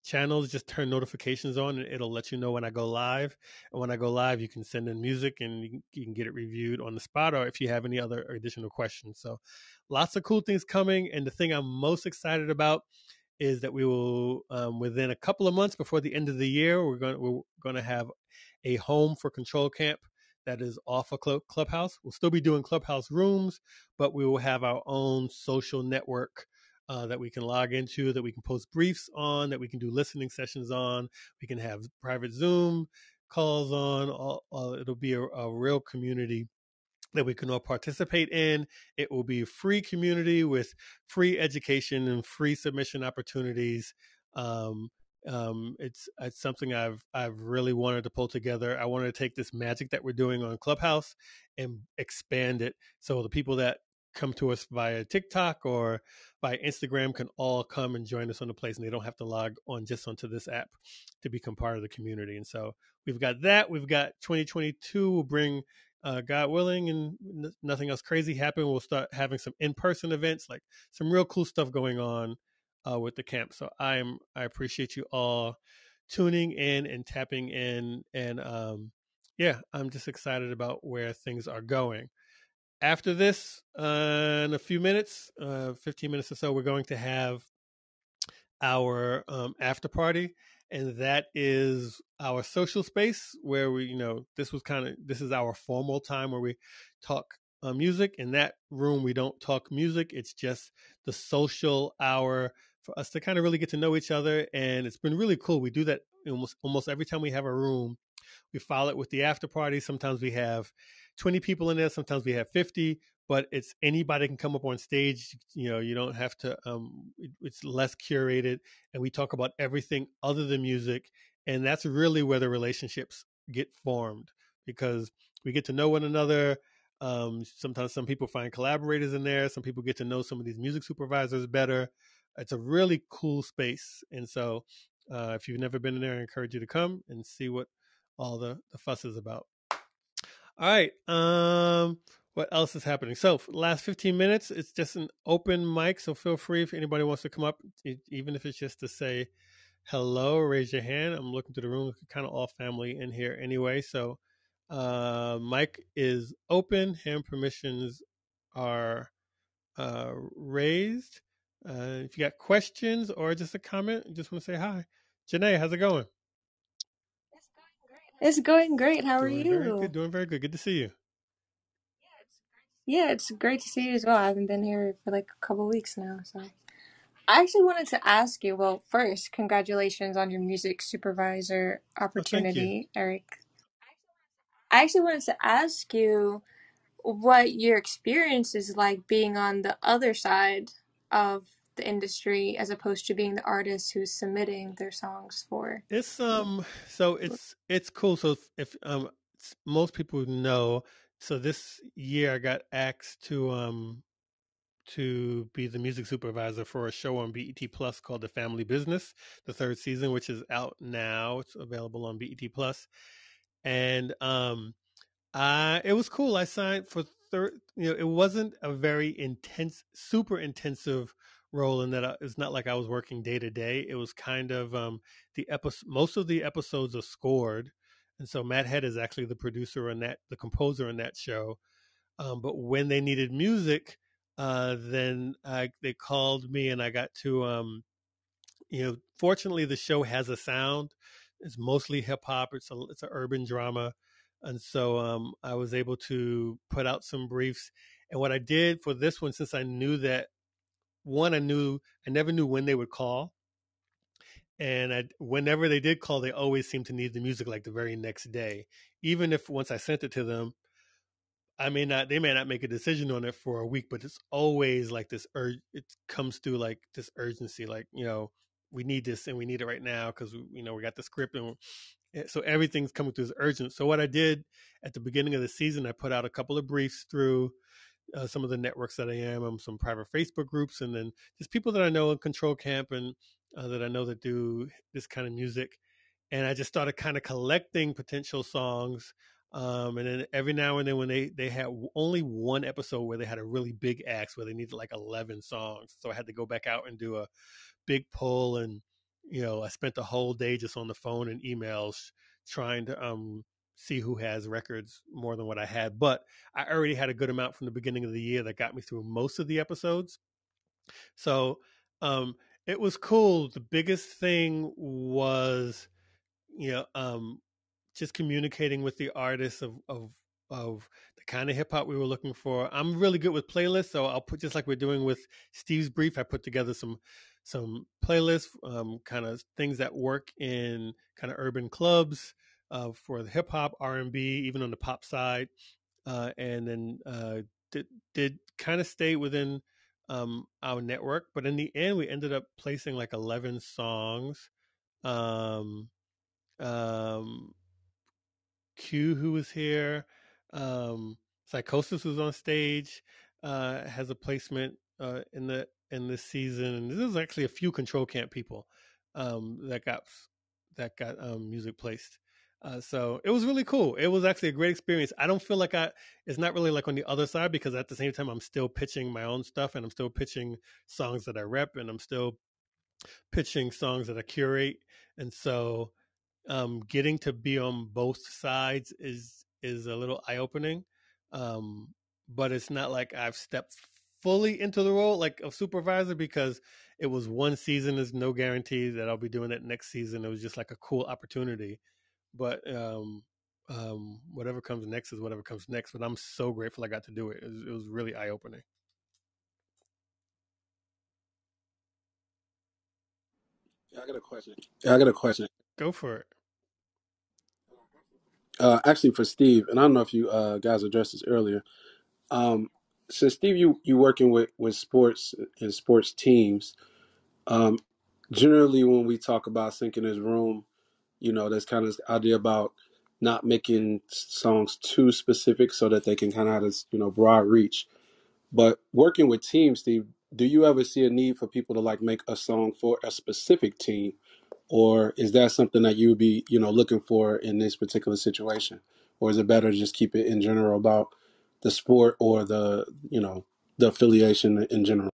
channels, just turn notifications on, and it'll let you know when I go live. And when I go live, you can send in music, and you can get it reviewed on the spot, or if you have any other additional questions. So lots of cool things coming. And the thing I'm most excited about is that we will, within a couple of months before the end of the year, we're going to have a home for Control Camp that is off of Clubhouse. We'll still be doing Clubhouse rooms, but we will have our own social network that we can log into, that we can post briefs on, that we can do listening sessions on. We can have private Zoom calls on. It'll be a real community that we can all participate in. It will be a free community with free education and free submission opportunities. Um, it's something I've really wanted to pull together. I wanted to take this magic that we're doing on Clubhouse and expand it, so the people that come to us via TikTok or by Instagram can all come and join us on the place, and they don't have to log on just onto this app to become part of the community. And so we've got that. We've got 2022. We'll bring, God willing, and nothing else crazy happen. We'll start having some in-person events, like some real cool stuff going on with the camp. So I appreciate you all tuning in and tapping in, and yeah, I'm just excited about where things are going. After this, in a few minutes, 15 minutes or so, we're going to have our after party, and that is our social space where we, this is our formal time where we talk music. In that room, we don't talk music; it's just the social hour for us to kind of really get to know each other, and it's been really cool. We do that almost every time we have a room. We follow it with the after party. Sometimes we have 20 people in there. Sometimes we have 50, but it's anybody can come up on stage. You don't have to, it's less curated, and we talk about everything other than music. And that's really where the relationships get formed, because we get to know one another. Sometimes some people find collaborators in there. Some people get to know some of these music supervisors better. It's a really cool space. And so if you've never been in there, I encourage you to come and see what all the fuss is about. All right. What else is happening? So for the last 15 minutes, it's just an open mic. So feel free if anybody wants to come up, even if it's just to say hello, raise your hand. I'm looking through the room. We're kind of all family in here anyway. So mic is open. Hand permissions are raised. If you got questions or just a comment, just want to say hi. Janae, how's it going? It's going great. How are Doing very good. you? Doing very good. Good to see you. Yeah, it's great to see you as well. I haven't been here for like a couple weeks now, so I actually wanted to ask you, well, first, congratulations on your music supervisor Oh, thank you. opportunity, Eric. I actually wanted to ask you what your experience is like being on the other side of the industry as opposed to being the artist who's submitting their songs for. It's so it's cool. So if most people know, so this year I got asked to be the music supervisor for a show on BET Plus called The Family Business, the third season, which is out now. It's available on BET Plus. And it was cool. I signed for it wasn't a very super intensive role in that it's not like I was working day to day. It was kind of the episode. Most of the episodes are scored, and so Matt Head is actually the producer on that, the composer on that show. But when they needed music, then they called me, and I got to fortunately the show has a sound. It's mostly hip hop. It's an urban drama, and so I was able to put out some briefs. And what I did for this one, since I knew that I never knew when they would call, and whenever they did call, they always seemed to need the music like the very next day. Even if once I sent it to them, they may not make a decision on it for a week, but it's always like this it comes through like this urgency, like, we need this and we need it right now because we got the script, and so everything's coming through as urgent. So what I did at the beginning of the season, I put out a couple of briefs through some of the networks that I am, some private Facebook groups, and then just people that I know in Control Camp, and that I know that do this kind of music. And I just started kind of collecting potential songs. And then every now and then when they had only one episode where they had a really big ask where they needed like 11 songs. So I had to go back out and do a big pull. And, I spent the whole day just on the phone and emails trying to see who has records more than what I had. But I already had a good amount from the beginning of the year that got me through most of the episodes. So it was cool. The biggest thing was, you know, um, just communicating with the artists of the kind of hip hop we were looking for. I'm really good with playlists, so I'll put, just like we're doing with Steve's brief, I put together some playlists, kind of things that work in kind of urban clubs for the hip hop, R&B, even on the pop side, and then did kind of stay within our network. But in the end, we ended up placing like 11 songs. Um, um, Q, who was here, Psychosis was on stage, has a placement in this season, and there's actually a few control camp people that got music placed. So it was really cool. It was actually a great experience. I don't feel like it's not really like on the other side, because at the same time I'm still pitching my own stuff, and I'm still pitching songs that I rep, and I'm still pitching songs that I curate. And so getting to be on both sides is a little eye opening. Um, but it's not like I've stepped fully into the role like of supervisor, because it was one season. There's no guarantee that I'll be doing it next season. It was just like a cool opportunity. But whatever comes next is whatever comes next. But I'm so grateful I got to do it. It was really eye opening. Yeah, I got a question. Yeah, I got a question. Go for it. Actually, for Steve, and I don't know if you guys addressed this earlier. Um, so, Steve, you working with sports and sports teams. Um, Generally, when we talk about syncing his room, there's kind of this idea about not making songs too specific so that they can kind of have this, broad reach. But working with teams, Steve, do you ever see a need for people to like make a song for a specific team, or is that something that you would be, looking for in this particular situation, or is it better to just keep it in general about the sport or the affiliation in general?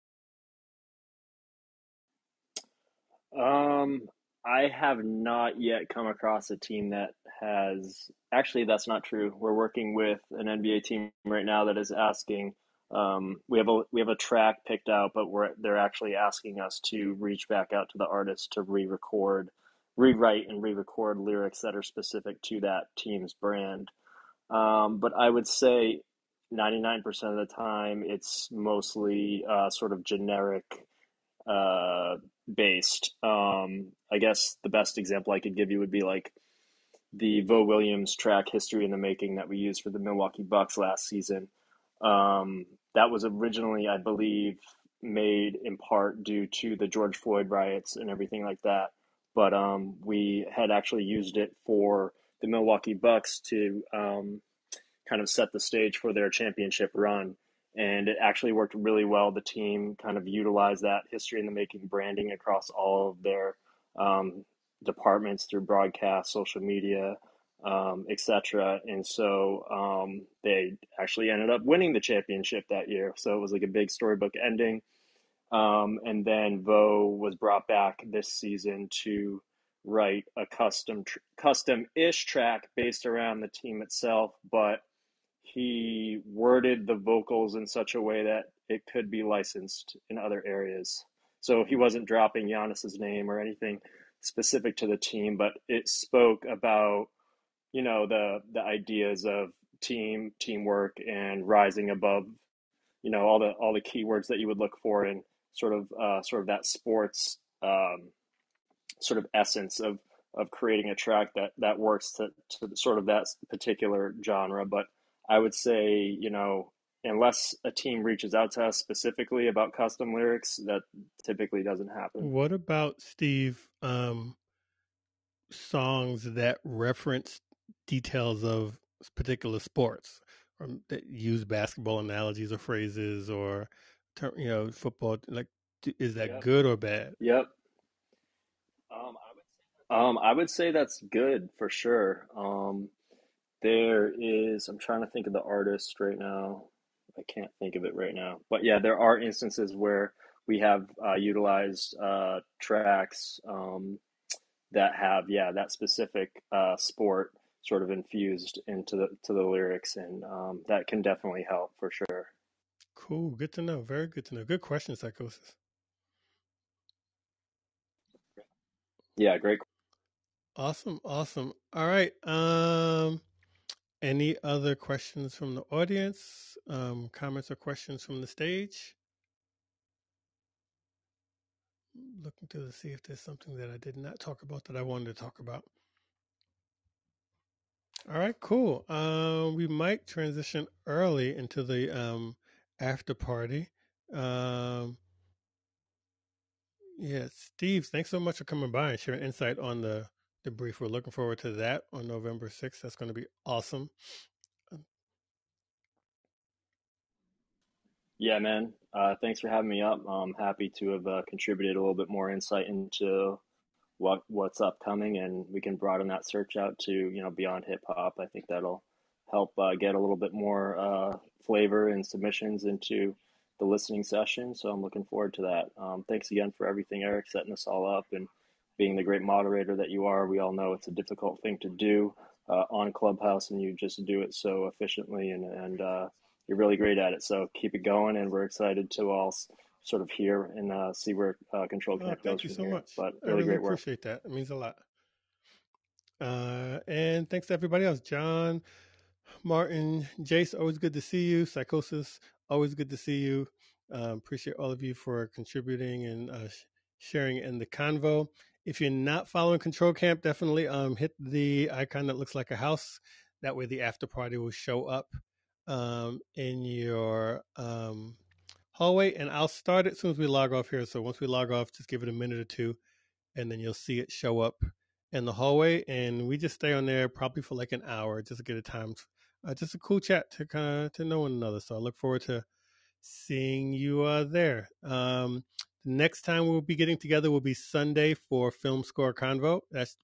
Um, I have not yet come across a team that has actually, that's not true. We're working with an NBA team right now that is asking, we have a track picked out, but they're actually asking us to reach back out to the artist to rewrite and re-record lyrics that are specific to that team's brand. But I would say 99% of the time it's mostly sort of generic uh, based. I guess the best example I could give you would be like the Vo Williams track "History in the Making" that we used for the Milwaukee Bucks last season. That was originally, I believe, made in part due to the George Floyd riots and everything like that. But we had actually used it for the Milwaukee Bucks to kind of set the stage for their championship run. And it actually worked really well. The team kind of utilized that history in the making branding across all of their departments through broadcast, social media, etc. And so they actually ended up winning the championship that year. So it was like a big storybook ending. And then Vo was brought back this season to write a custom-ish track based around the team itself, but he worded the vocals in such a way that it could be licensed in other areas. So he wasn't dropping Giannis's name or anything specific to the team, but it spoke about, the ideas of teamwork and rising above, all the keywords that you would look for in sort of that sports sort of essence of creating a track that works to sort of that particular genre. But I would say, unless a team reaches out to us specifically about custom lyrics, that typically doesn't happen. What about Steve? Songs that reference details of particular sports, or that use basketball analogies or phrases, or football. Like, is that Yep. good or bad? Yep. I would say that's good for sure. I'm trying to think of the artist right now. I can't think of it right now. But yeah, there are instances where we have utilized tracks that have, yeah, that specific sport sort of infused into the lyrics, and that can definitely help for sure. Cool. Good to know. Very good to know. Good question, Psychosis. Yeah, great. Awesome. Awesome. All right. Any other questions from the audience? Comments or questions from the stage? Looking to see if there's something that I did not talk about that I wanted to talk about. All right, cool. We might transition early into the after party. Um, yeah, Steve, thanks so much for coming by and sharing insight on the brief. We're looking forward to that on November 6th. That's going to be awesome. Yeah, man. Thanks for having me up. I'm happy to have contributed a little bit more insight into what's upcoming, and we can broaden that search out to beyond hip hop. I think that'll help get a little bit more flavor and submissions into the listening session. So I'm looking forward to that. Thanks again for everything, Eric, setting us all up and being the great moderator that you are. We all know it's a difficult thing to do on Clubhouse, and you just do it so efficiently, and you're really great at it. So keep it going, and we're excited to all sort of hear and see where Control Oh, Camp goes thank you from so here. much. But I really really great work. appreciate that. It means a lot. And thanks to everybody else. John, Martin, Jace, always good to see you. Psychosis, always good to see you. Appreciate all of you for contributing and sharing in the convo. If you're not following Control Camp, definitely hit the icon that looks like a house. That way the after party will show up in your hallway. And I'll start it as soon as we log off here. So once we log off, just give it a minute or two, and then you'll see it show up in the hallway. And we just stay on there probably for like an hour just to get a time, just a cool chat to kind of to know one another. So I look forward to seeing you there. Next time we'll be getting together will be Sunday for Film Score Convo. That's